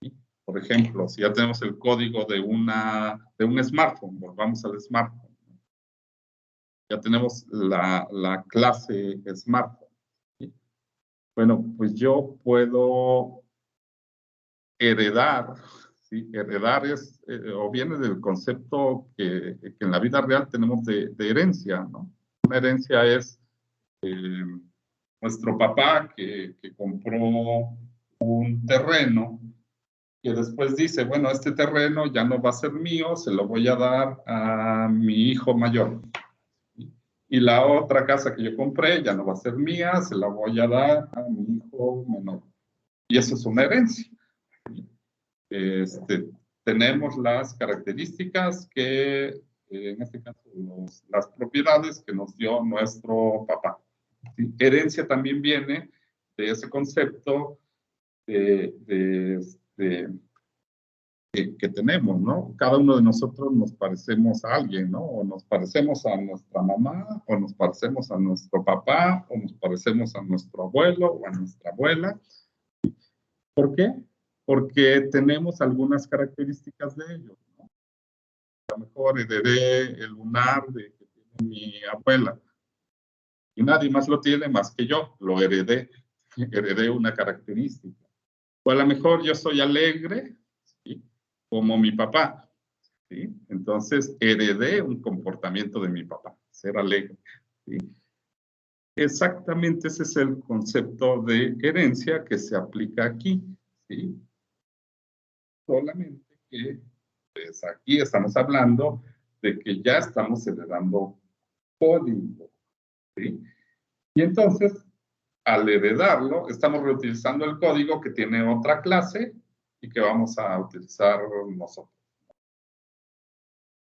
¿sí? por ejemplo, si ya tenemos el código de un smartphone, volvamos al smartphone, ya tenemos la clase smartphone. ¿sí? Bueno, pues yo puedo heredar, ¿sí? Heredar o viene del concepto que en la vida real tenemos de herencia, ¿no? Una herencia es nuestro papá que compró un terreno, que después dice, bueno, este terreno ya no va a ser mío, se lo voy a dar a mi hijo mayor. Y la otra casa que yo compré ya no va a ser mía, se la voy a dar a mi hijo menor. Y eso es una herencia. Tenemos las características que, en este caso, las propiedades que nos dio nuestro papá. ¿Sí? Herencia también viene de ese concepto que tenemos, ¿no? Cada uno de nosotros nos parecemos a alguien, ¿no? O nos parecemos a nuestra mamá, o nos parecemos a nuestro papá, o nos parecemos a nuestro abuelo o a nuestra abuela. ¿Por qué? Porque tenemos algunas características de ellos, ¿no? A lo mejor heredé el lunar que tiene mi abuela, y nadie más lo tiene más que yo, lo heredé, heredé una característica. O a lo mejor yo soy alegre, ¿sí? Como mi papá, ¿sí? Entonces heredé un comportamiento de mi papá, ser alegre, ¿sí? Exactamente ese es el concepto de herencia que se aplica aquí, ¿sí? Solamente que pues, aquí estamos hablando de que ya estamos heredando código, ¿sí? Y entonces, al heredarlo, estamos reutilizando el código que tiene otra clase y que vamos a utilizar nosotros.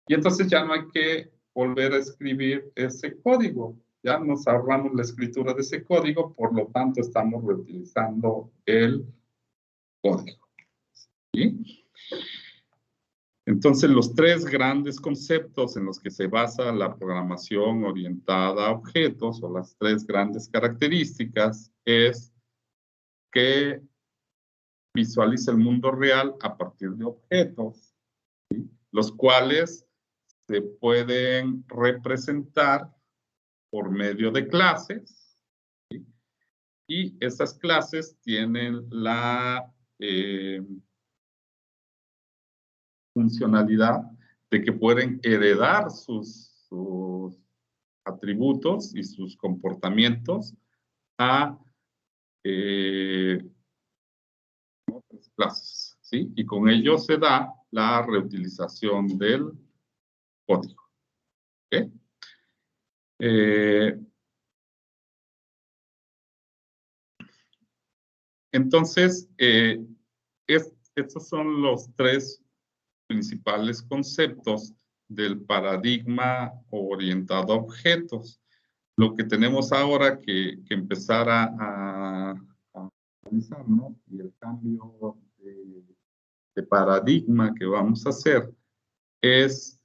Y entonces ya no hay que volver a escribir ese código. Ya nos ahorramos la escritura de ese código, por lo tanto estamos reutilizando el código. ¿Sí? Entonces, los tres grandes conceptos en los que se basa la programación orientada a objetos, o las tres grandes características, es que visualiza el mundo real a partir de objetos, ¿sí? Los cuales se pueden representar por medio de clases, ¿sí? Y esas clases tienen la funcionalidad de que pueden heredar sus atributos y sus comportamientos a otras clases, ¿sí? Y con ello se da la reutilización del código. ¿Okay? Entonces, estos son los tres principales conceptos del paradigma orientado a objetos. Lo que tenemos ahora que empezar a analizar, ¿no? Y el cambio de paradigma que vamos a hacer es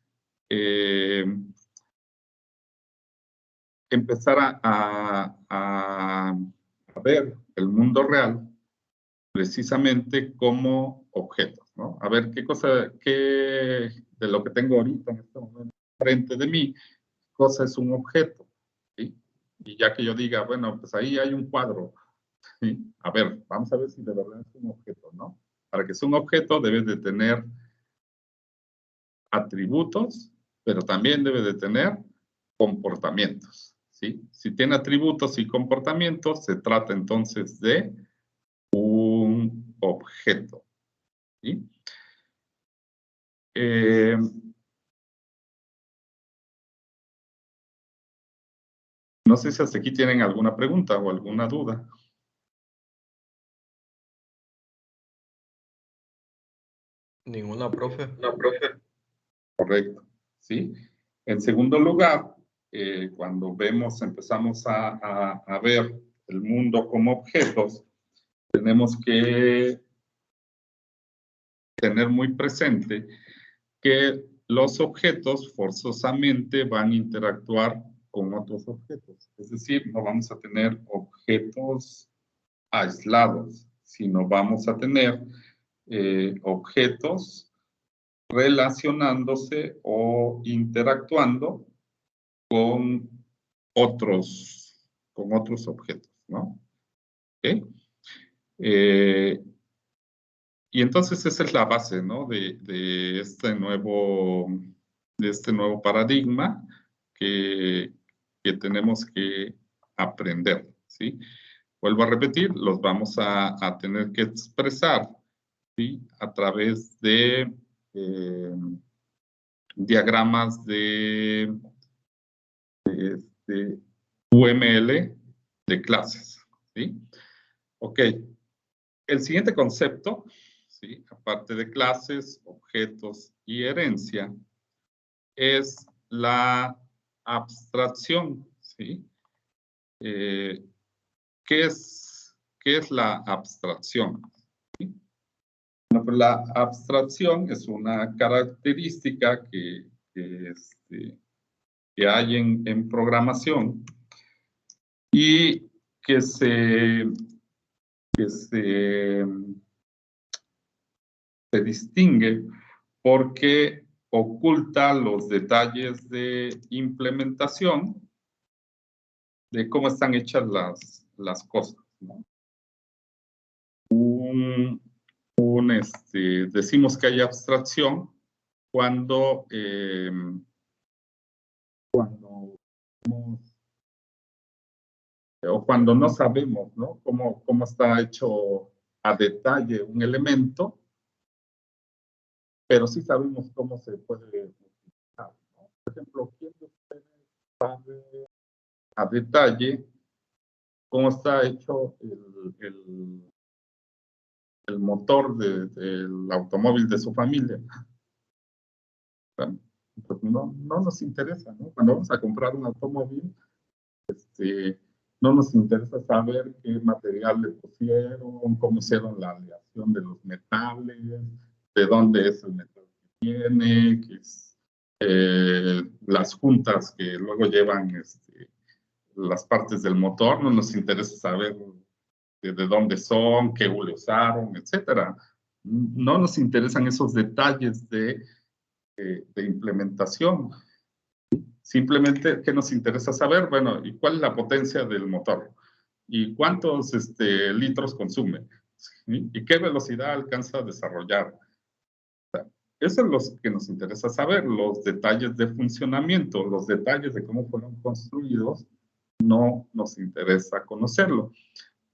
empezar a ver el mundo real precisamente como objetos, ¿no? A ver qué cosa, de lo que tengo ahorita en este momento frente de mí, cosa es un objeto, ¿sí? Y ya que yo diga, bueno, pues ahí hay un cuadro, ¿sí? A ver, vamos a ver si de verdad es un objeto, ¿no? Para que sea un objeto debe de tener atributos, pero también debe de tener comportamientos, ¿sí? Si tiene atributos y comportamientos, se trata entonces de un objeto, ¿sí? No sé si hasta aquí tienen alguna pregunta o alguna duda. Ninguna, profe. No, profe. Correcto, ¿sí? En segundo lugar, cuando empezamos a ver el mundo como objetos, tenemos que tener muy presente que los objetos forzosamente van a interactuar con otros objetos. Es decir, no vamos a tener objetos aislados, sino vamos a tener objetos relacionándose o interactuando con otros objetos, ¿no? ¿Okay? Y entonces esa es la base, ¿no? de este nuevo paradigma que tenemos que aprender, ¿sí? Vuelvo a repetir, los vamos a tener que expresar, ¿sí? A través de diagramas de UML de clases, ¿sí? Ok, el siguiente concepto, ¿sí? Aparte de clases, objetos y herencia, es la abstracción, ¿sí? ¿Qué es la abstracción? ¿Sí? Bueno, pues la abstracción es una característica que hay en programación y que se distingue porque oculta los detalles de implementación de cómo están hechas las cosas, ¿no? Decimos que hay abstracción cuando o cuando no sabemos, ¿no? Cómo está hecho a detalle un elemento, pero sí sabemos cómo se puede utilizar, ¿no? Por ejemplo, ¿quién de ustedes sabe a detalle cómo está hecho el motor del automóvil de su familia? Bueno, pues no nos interesa, ¿no? Cuando vamos a comprar un automóvil, no nos interesa saber qué material le pusieron, cómo hicieron la aleación de los metales, de dónde es el metal que tiene, las juntas que luego llevan las partes del motor, no nos interesa saber de dónde son, qué hule usaron, etcétera. No nos interesan esos detalles de implementación. Simplemente, ¿qué nos interesa saber? Bueno, ¿y cuál es la potencia del motor? ¿Y cuántos litros consume? ¿Sí? ¿Y qué velocidad alcanza a desarrollar? Eso es lo que nos interesa saber, los detalles de funcionamiento, los detalles de cómo fueron construidos, no nos interesa conocerlo.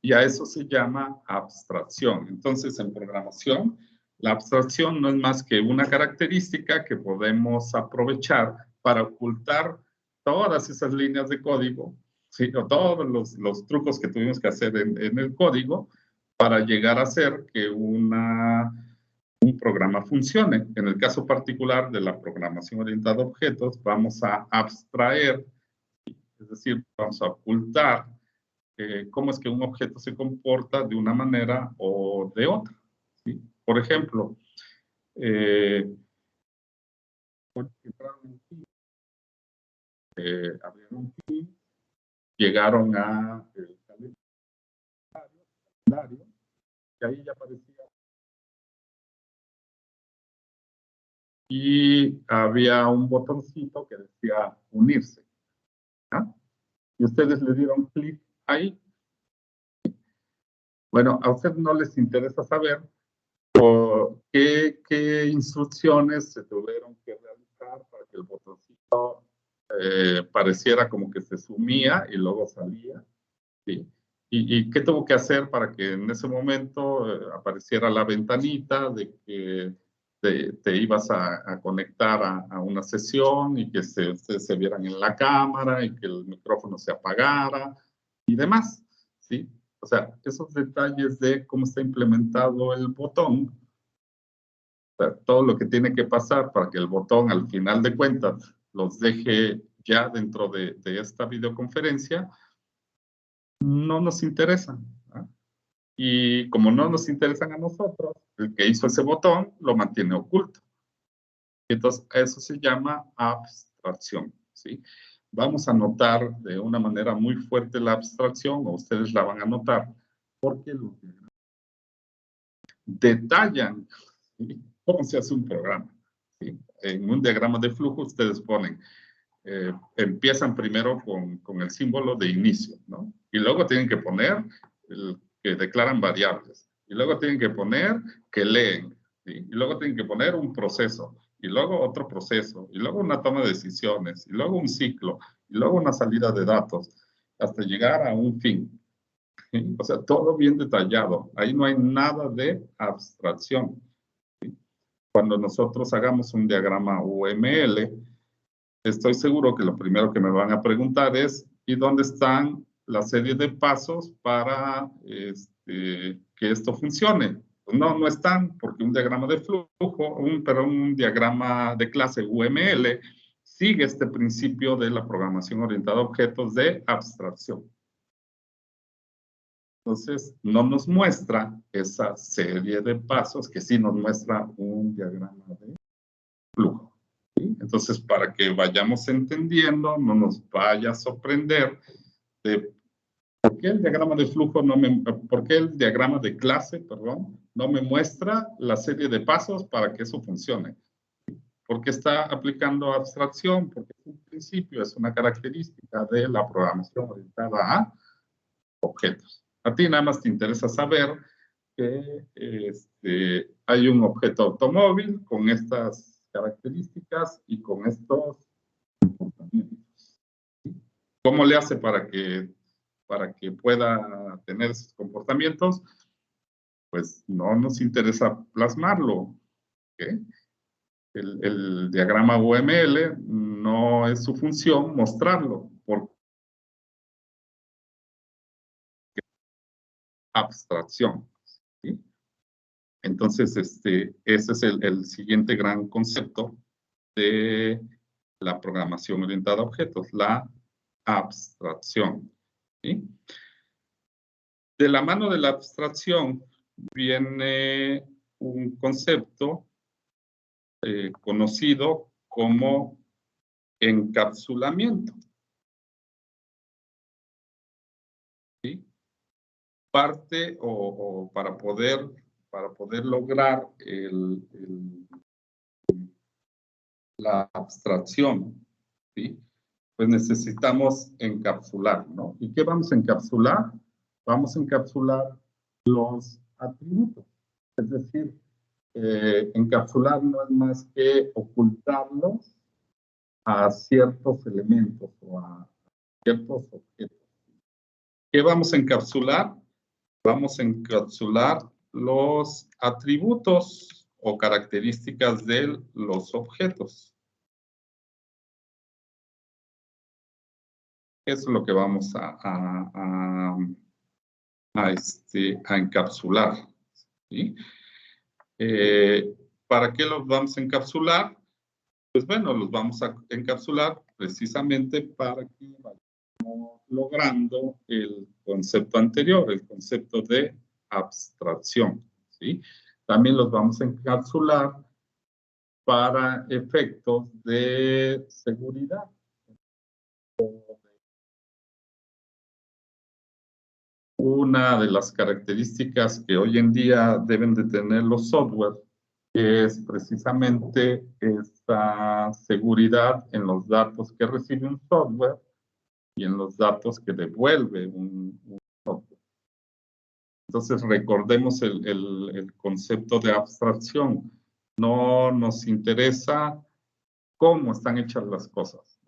Y a eso se llama abstracción. Entonces, en programación, la abstracción no es más que una característica que podemos aprovechar para ocultar todas esas líneas de código, ¿sí? O todos los trucos que tuvimos que hacer en el código para llegar a hacer que un programa funcione. En el caso particular de la programación orientada a objetos, vamos a abstraer, es decir, vamos a ocultar cómo es que un objeto se comporta de una manera o de otra, ¿sí? Por ejemplo, abrieron un key, llegaron a el calendario, y ahí ya aparecía. Y había un botoncito que decía unirse, ¿no? Y ustedes le dieron clic ahí. Bueno, a ustedes no les interesa saber qué instrucciones se tuvieron que realizar para que el botoncito pareciera como que se sumía y luego salía, ¿sí? ¿Y qué tuvo que hacer para que en ese momento apareciera la ventanita de que te ibas a conectar a una sesión y que se vieran en la cámara y que el micrófono se apagara y demás, ¿sí? O sea, esos detalles de cómo está implementado el botón, o sea, todo lo que tiene que pasar para que el botón al final de cuentas los deje ya dentro de esta videoconferencia, no nos interesa, ¿no? Y como no nos interesan a nosotros, el que hizo ese botón lo mantiene oculto. Entonces, eso se llama abstracción, ¿sí? Vamos a notar de una manera muy fuerte la abstracción, o ustedes la van a notar, porque los detallan, ¿sí? Cómo se hace un programa, ¿sí? En un diagrama de flujo ustedes ponen, empiezan primero con el símbolo de inicio, ¿no? Y luego tienen que poner que declaran variables. Y luego tienen que poner que leen, ¿sí? Y luego tienen que poner un proceso. Y luego otro proceso. Y luego una toma de decisiones. Y luego un ciclo. Y luego una salida de datos. hasta llegar a un fin. ¿Sí? O sea, todo bien detallado. Ahí no hay nada de abstracción. ¿Sí? Cuando nosotros hagamos un diagrama UML, estoy seguro que lo primero que me van a preguntar es, ¿y dónde están la serie de pasos para que esto funcione? Pues no, no están, porque un diagrama de flujo, un diagrama de clase UML sigue este principio de la programación orientada a objetos de abstracción. Entonces, no nos muestra esa serie de pasos que sí nos muestra un diagrama de flujo. ¿Sí? Entonces, para que vayamos entendiendo, no nos vaya a sorprender de por qué el diagrama de flujo por qué el diagrama de clase, perdón, no me muestra la serie de pasos para que eso funcione. Porque está aplicando abstracción, porque es un principio, es una característica de la programación orientada a objetos. A ti nada más te interesa saber que hay un objeto automóvil con estas características y con estos comportamientos. ¿Sí? ¿Cómo le hace para que pueda tener esos comportamientos? Pues no nos interesa plasmarlo. ¿Okay? El diagrama UML no es su función mostrarlo, porque abstracción. ¿Sí? Entonces, ese es el siguiente gran concepto de la programación orientada a objetos, la abstracción. ¿Sí? De la mano de la abstracción viene un concepto conocido como encapsulamiento. ¿Sí? Parte o para poder lograr la abstracción, ¿sí? Pues necesitamos encapsular, ¿no? ¿Y qué vamos a encapsular? Vamos a encapsular los atributos. Es decir, encapsular no es más que ocultarlos a ciertos elementos o a ciertos objetos. ¿Qué vamos a encapsular? Vamos a encapsular los atributos o características de los objetos. Eso es lo que vamos a encapsular. ¿Sí? ¿Para qué los vamos a encapsular? Pues bueno, los vamos a encapsular precisamente para que vayamos logrando el concepto anterior, el concepto de abstracción. ¿Sí? También los vamos a encapsular para efectos de seguridad. Una de las características que hoy en día deben de tener los software es precisamente esta seguridad en los datos que recibe un software y en los datos que devuelve un software. Entonces recordemos el concepto de abstracción. No nos interesa cómo están hechas las cosas.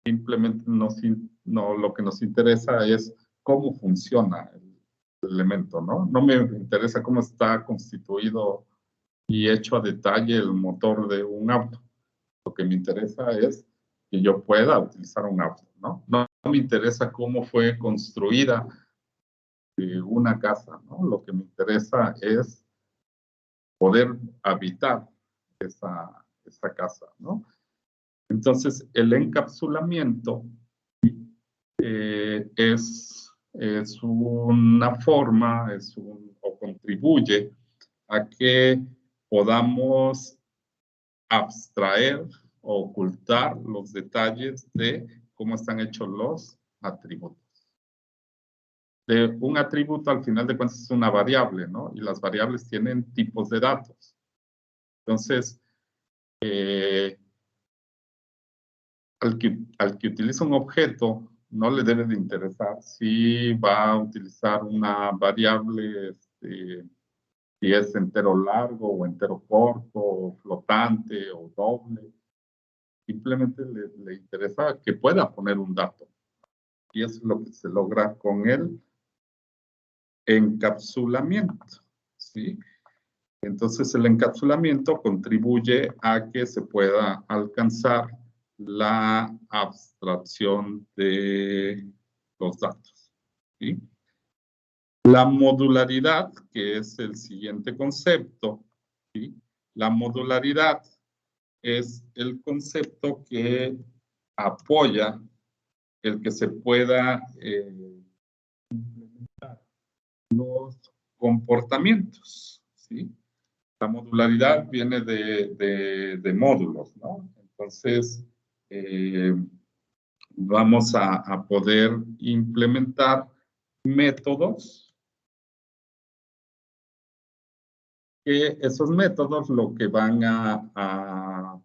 Simplemente lo que nos interesa es cómo funciona el elemento, ¿no? No me interesa cómo está constituido y hecho a detalle el motor de un auto. Lo que me interesa es que yo pueda utilizar un auto, ¿no? No me interesa cómo fue construida una casa, ¿no? Lo que me interesa es poder habitar esa casa, ¿no? Entonces, el encapsulamiento es una forma, o contribuye a que podamos abstraer o ocultar los detalles de cómo están hechos los atributos. Un atributo, al final de cuentas, es una variable, ¿no? Y las variables tienen tipos de datos. Entonces, al que utiliza un objeto, no le debe de interesar si va a utilizar una variable, si es entero largo o entero corto, o flotante o doble. Simplemente le interesa que pueda poner un dato. Y eso es lo que se logra con el encapsulamiento, ¿sí? Entonces, el encapsulamiento contribuye a que se pueda alcanzar la abstracción de los datos, ¿sí? La modularidad, que es el siguiente concepto, ¿sí? La modularidad es el concepto que apoya el que se pueda implementar los comportamientos, ¿sí? La modularidad viene de módulos, ¿no? Entonces, vamos a poder implementar métodos que esos métodos lo que van a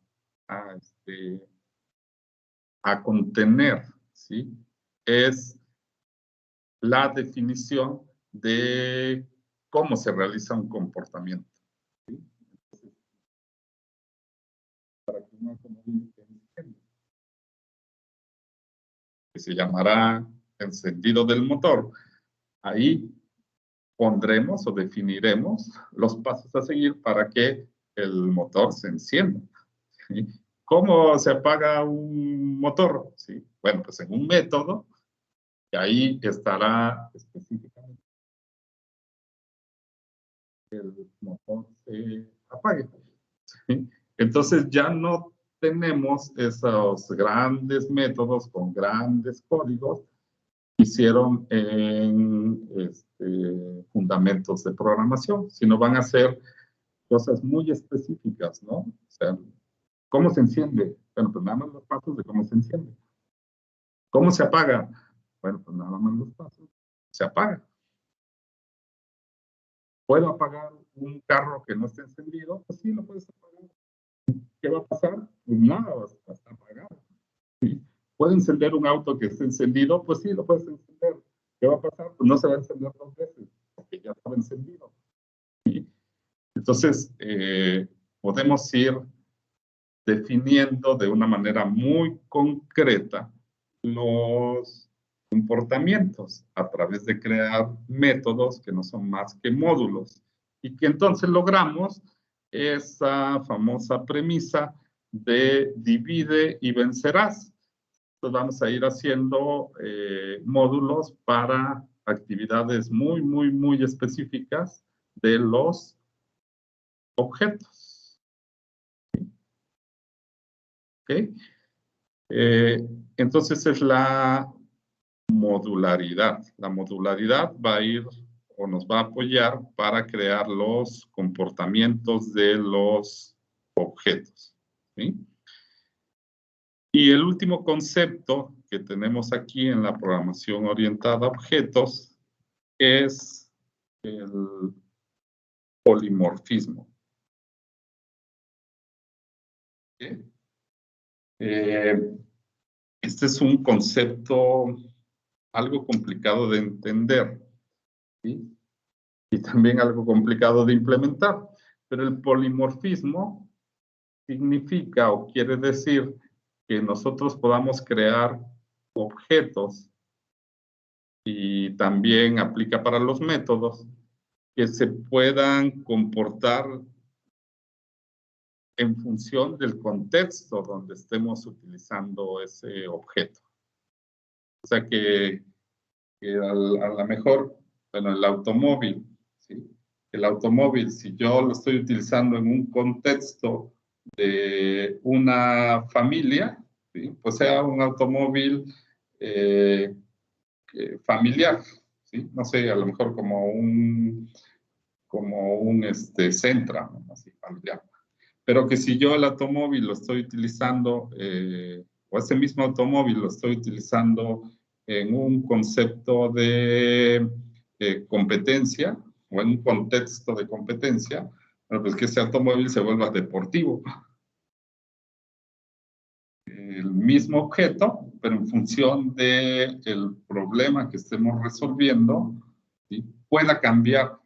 contener, ¿sí? Es la definición de cómo se realiza un comportamiento, ¿sí? Entonces, para que un automóvil encienda, que se llamará encendido del motor, ahí pondremos o definiremos los pasos a seguir para que el motor se encienda, ¿sí? ¿Cómo se apaga un motor? ¿Sí? Bueno, pues en un método, y ahí estará específicamente el motor se apague, ¿sí? Entonces ya no tenemos esos grandes métodos con grandes códigos que hicieron en fundamentos de programación, sino van a ser cosas muy específicas, ¿no? O sea, ¿cómo se enciende? Bueno, pues nada más los pasos de cómo se enciende. ¿Cómo se apaga? Bueno, pues nada más los pasos. Se apaga. ¿Puedo apagar un carro que no esté encendido? Pues sí, lo puedes apagar. ¿Qué va a pasar? Pues nada, está apagado. ¿Sí? ¿Puedo encender un auto que esté encendido? Pues sí, lo puedes encender. ¿Qué va a pasar? Pues no se va a encender dos veces, porque ya estaba encendido. ¿Sí? Entonces, podemos ir definiendo de una manera muy concreta los comportamientos a través de crear métodos que no son más que módulos y que entonces logramos esa famosa premisa de divide y vencerás. Entonces vamos a ir haciendo módulos para actividades muy, muy, muy específicas de los objetos. ¿Ok? Entonces es la modularidad. La modularidad va a ir o nos va a apoyar para crear los comportamientos de los objetos, ¿sí? Y el último concepto que tenemos aquí en la programación orientada a objetos es el polimorfismo. ¿Sí? Este es un concepto algo complicado de entender, ¿sí? Y también algo complicado de implementar. Pero el polimorfismo significa o quiere decir que nosotros podamos crear objetos y también aplica para los métodos que se puedan comportar en función del contexto donde estemos utilizando ese objeto. O sea que a lo mejor, bueno, el automóvil, ¿sí? El automóvil, si yo lo estoy utilizando en un contexto de una familia, ¿sí? Pues sea un automóvil familiar, ¿sí? No sé, a lo mejor como un Sentra, ¿no? Así, familiar. Pero que si yo el automóvil lo estoy utilizando, o ese mismo automóvil lo estoy utilizando en un concepto de competencia o en un contexto de competencia, bueno, pues que ese automóvil se vuelva deportivo. El mismo objeto, pero en función del problema que estemos resolviendo, ¿sí? Pueda cambiar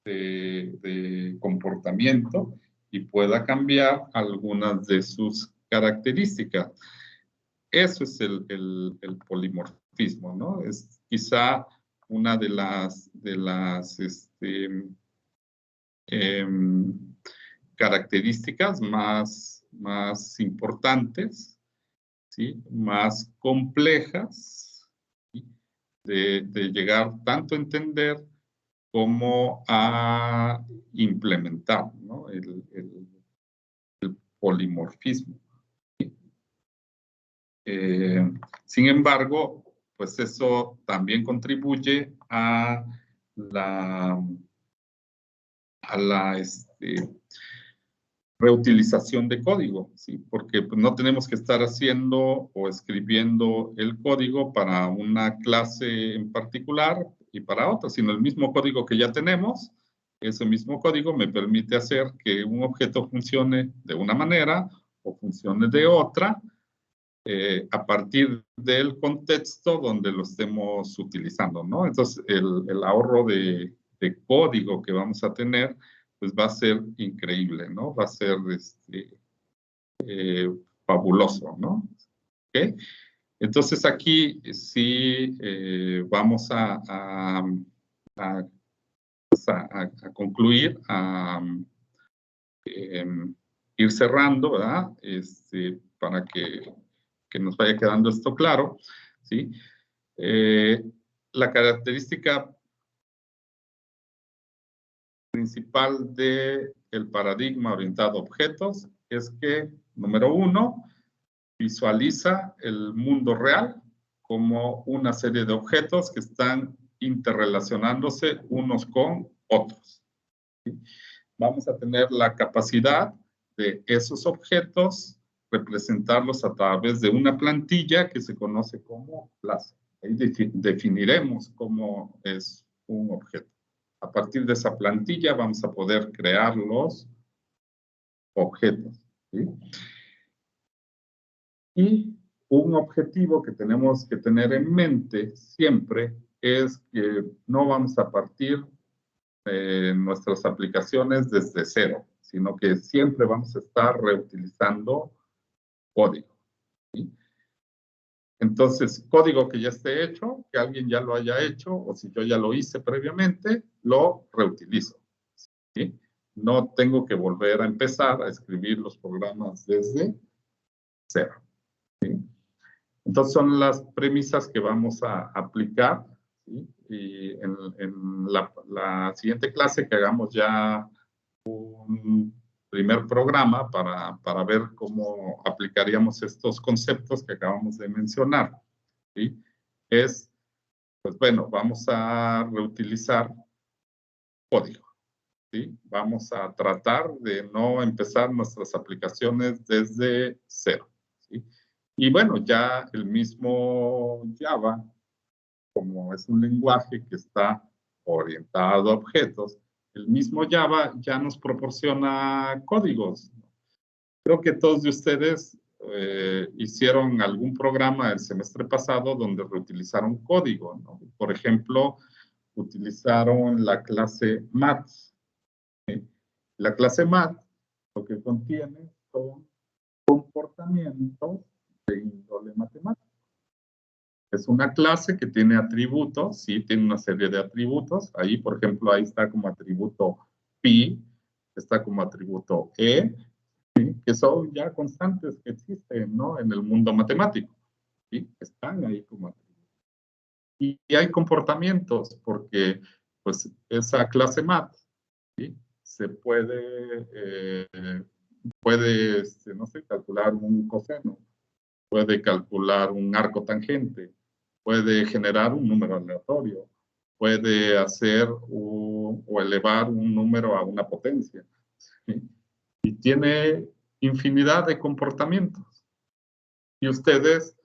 de comportamiento y pueda cambiar algunas de sus características. Eso es el polimorfismo. polimorfismo, ¿no? Es quizá una de las características más importantes, ¿sí? Más complejas, ¿sí? de llegar tanto a entender como a implementar, ¿no? el polimorfismo. Sin embargo, pues eso también contribuye a la reutilización de código, ¿sí? Porque pues, no tenemos que estar haciendo o escribiendo el código para una clase en particular y para otra, sino el mismo código que ya tenemos, ese mismo código me permite hacer que un objeto funcione de una manera o funcione de otra, a partir del contexto donde lo estemos utilizando, ¿no? Entonces, el ahorro de código que vamos a tener, pues va a ser increíble, ¿no? Va a ser fabuloso, ¿no? ¿Okay? Entonces, aquí sí vamos a concluir, a ir cerrando, ¿verdad? Para que nos vaya quedando esto claro, ¿sí? La característica principal del paradigma orientado a objetos es que, número uno, visualiza el mundo real como una serie de objetos que están interrelacionándose unos con otros, ¿sí? Vamos a tener la capacidad de esos objetos representarlos a través de una plantilla que se conoce como clase. Ahí definiremos cómo es un objeto. A partir de esa plantilla vamos a poder crear los objetos, ¿sí? Y un objetivo que tenemos que tener en mente siempre es que no vamos a partir nuestras aplicaciones desde cero, sino que siempre vamos a estar reutilizando código, ¿sí? Entonces, código que ya esté hecho, que alguien ya lo haya hecho, o si yo ya lo hice previamente, lo reutilizo, ¿sí? No tengo que volver a empezar a escribir los programas desde cero, ¿sí? Entonces, son las premisas que vamos a aplicar, ¿sí? Y en la siguiente clase que hagamos ya un primer programa para ver cómo aplicaríamos estos conceptos que acabamos de mencionar, ¿sí? Es, pues bueno, vamos a reutilizar código, ¿sí? Vamos a tratar de no empezar nuestras aplicaciones desde cero, ¿sí? Y bueno, ya el mismo Java, como es un lenguaje que está orientado a objetos, el mismo Java ya nos proporciona códigos. Creo que todos de ustedes hicieron algún programa el semestre pasado donde reutilizaron código, ¿no? Por ejemplo, utilizaron la clase Maths, ¿sí? La clase Maths lo que contiene son comportamientos de índole matemática. Es una clase que tiene atributos, sí, tiene una serie de atributos. Ahí, por ejemplo, ahí está como atributo pi, está como atributo e, ¿sí? Que son ya constantes que existen, ¿no? En el mundo matemático, ¿sí? Están ahí como atributos. Y hay comportamientos, porque pues esa clase math, ¿sí? Se puede, no sé, calcular un coseno, puede calcular un arco tangente, puede generar un número aleatorio, puede hacer o elevar un número a una potencia, ¿sí? Y tiene infinidad de comportamientos. Y ustedes,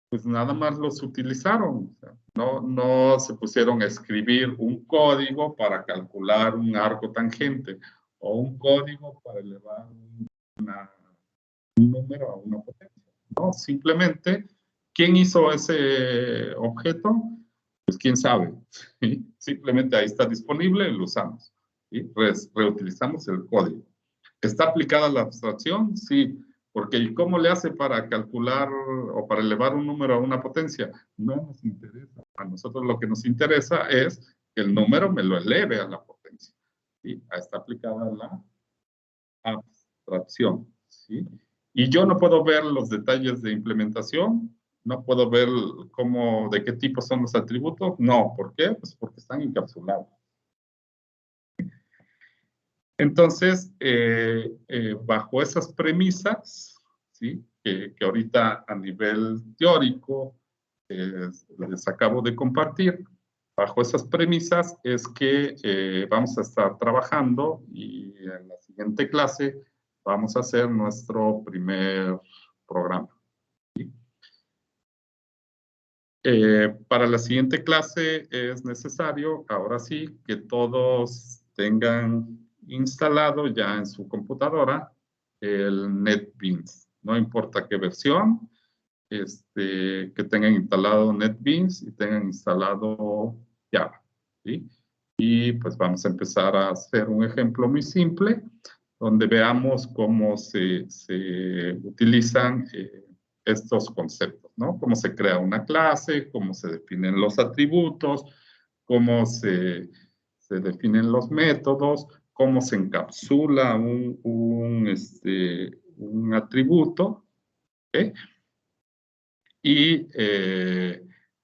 pues nada más los utilizaron. O sea, no se pusieron a escribir un código para calcular un arco tangente o un código para elevar un número a una potencia. No, simplemente, ¿quién hizo ese objeto? Pues quién sabe, ¿sí? Simplemente ahí está disponible, lo usamos, ¿sí? Reutilizamos el código. ¿Está aplicada la abstracción? Sí, Porque ¿y cómo le hace para calcular o para elevar un número a una potencia? No nos interesa. A nosotros lo que nos interesa es que el número me lo eleve a la potencia. ¿Sí? Ahí está aplicada la abstracción. ¿Sí? Y yo no puedo ver los detalles de implementación, no puedo ver cómo, de qué tipo son los atributos. No, ¿por qué? Pues porque están encapsulados. Entonces, bajo esas premisas, ¿sí? que ahorita a nivel teórico les acabo de compartir, bajo esas premisas es que vamos a estar trabajando y en la siguiente clase vamos a hacer nuestro primer programa. ¿Sí? Para la siguiente clase es necesario, ahora sí, que todos tengan instalado ya en su computadora el NetBeans. No importa qué versión, que tengan instalado NetBeans y tengan instalado Java. ¿Sí? Y pues vamos a empezar a hacer un ejemplo muy simple donde veamos cómo se utilizan estos conceptos, ¿no? Cómo se crea una clase, cómo se definen los atributos, cómo se definen los métodos, cómo se encapsula un atributo, ¿okay? Y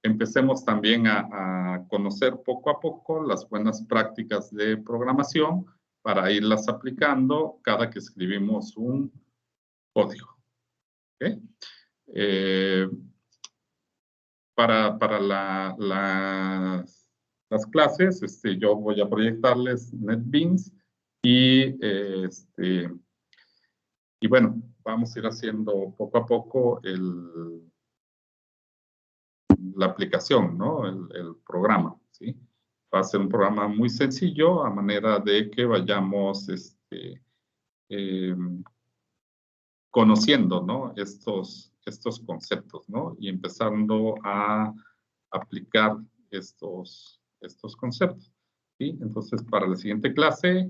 empecemos también a conocer poco a poco las buenas prácticas de programación para irlas aplicando cada que escribimos un código. ¿Okay? Para las clases, yo voy a proyectarles NetBeans y bueno, vamos a ir haciendo poco a poco la aplicación, ¿no? El programa, ¿sí? Va a ser un programa muy sencillo a manera de que vayamos conociendo, ¿no? Estos conceptos, ¿no? Y empezando a aplicar estos conceptos, ¿sí? Entonces, para la siguiente clase,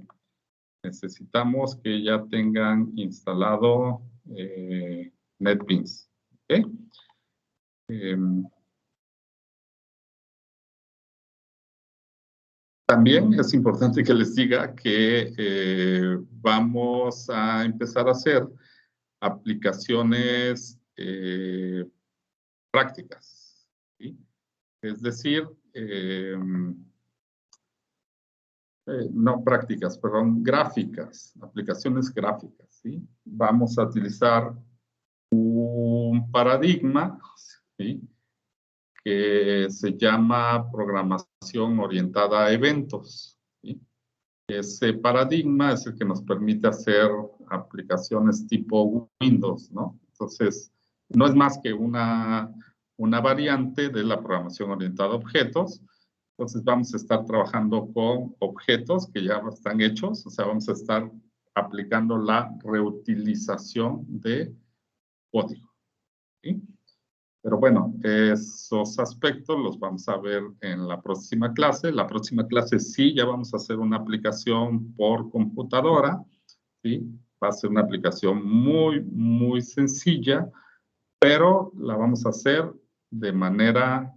necesitamos que ya tengan instalado NetBeans, ¿ok? También es importante que les diga que vamos a empezar a hacer aplicaciones prácticas, ¿sí? Es decir, no prácticas, perdón, gráficas, aplicaciones gráficas, ¿sí? Vamos a utilizar un paradigma, ¿sí? Que se llama programación orientada a eventos, ¿sí? Ese paradigma es el que nos permite hacer aplicaciones tipo Windows, ¿no? Entonces, no es más que una variante de la programación orientada a objetos. Entonces, vamos a estar trabajando con objetos que ya están hechos, o sea, vamos a estar aplicando la reutilización de código, ¿sí? Pero bueno, esos aspectos los vamos a ver en la próxima clase. La próxima clase sí, ya vamos a hacer una aplicación por computadora, ¿sí? Va a ser una aplicación muy, muy sencilla, pero la vamos a hacer de manera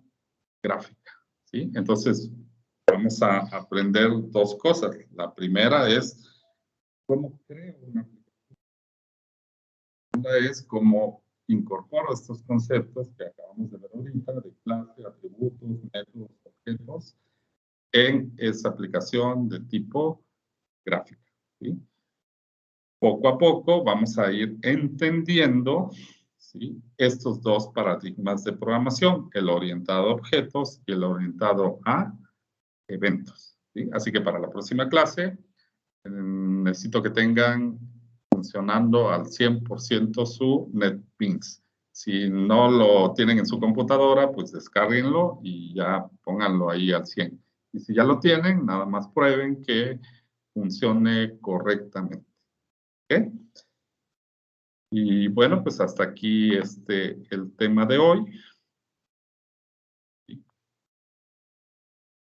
gráfica, ¿sí? Entonces, vamos a aprender dos cosas. La primera es cómo creo una aplicación. La segunda es cómo incorporo estos conceptos que acabamos de ver ahorita, de clase, atributos, métodos, objetos, en esa aplicación de tipo gráfica, ¿sí? Poco a poco vamos a ir entendiendo, ¿sí? Estos dos paradigmas de programación, el orientado a objetos y el orientado a eventos, ¿sí? Así que para la próxima clase necesito que tengan funcionando al 100% su NetBeans. Si no lo tienen en su computadora, pues descárguenlo y ya pónganlo ahí al 100. Y si ya lo tienen, nada más prueben que funcione correctamente. ¿Ok? Y bueno, pues hasta aquí el tema de hoy.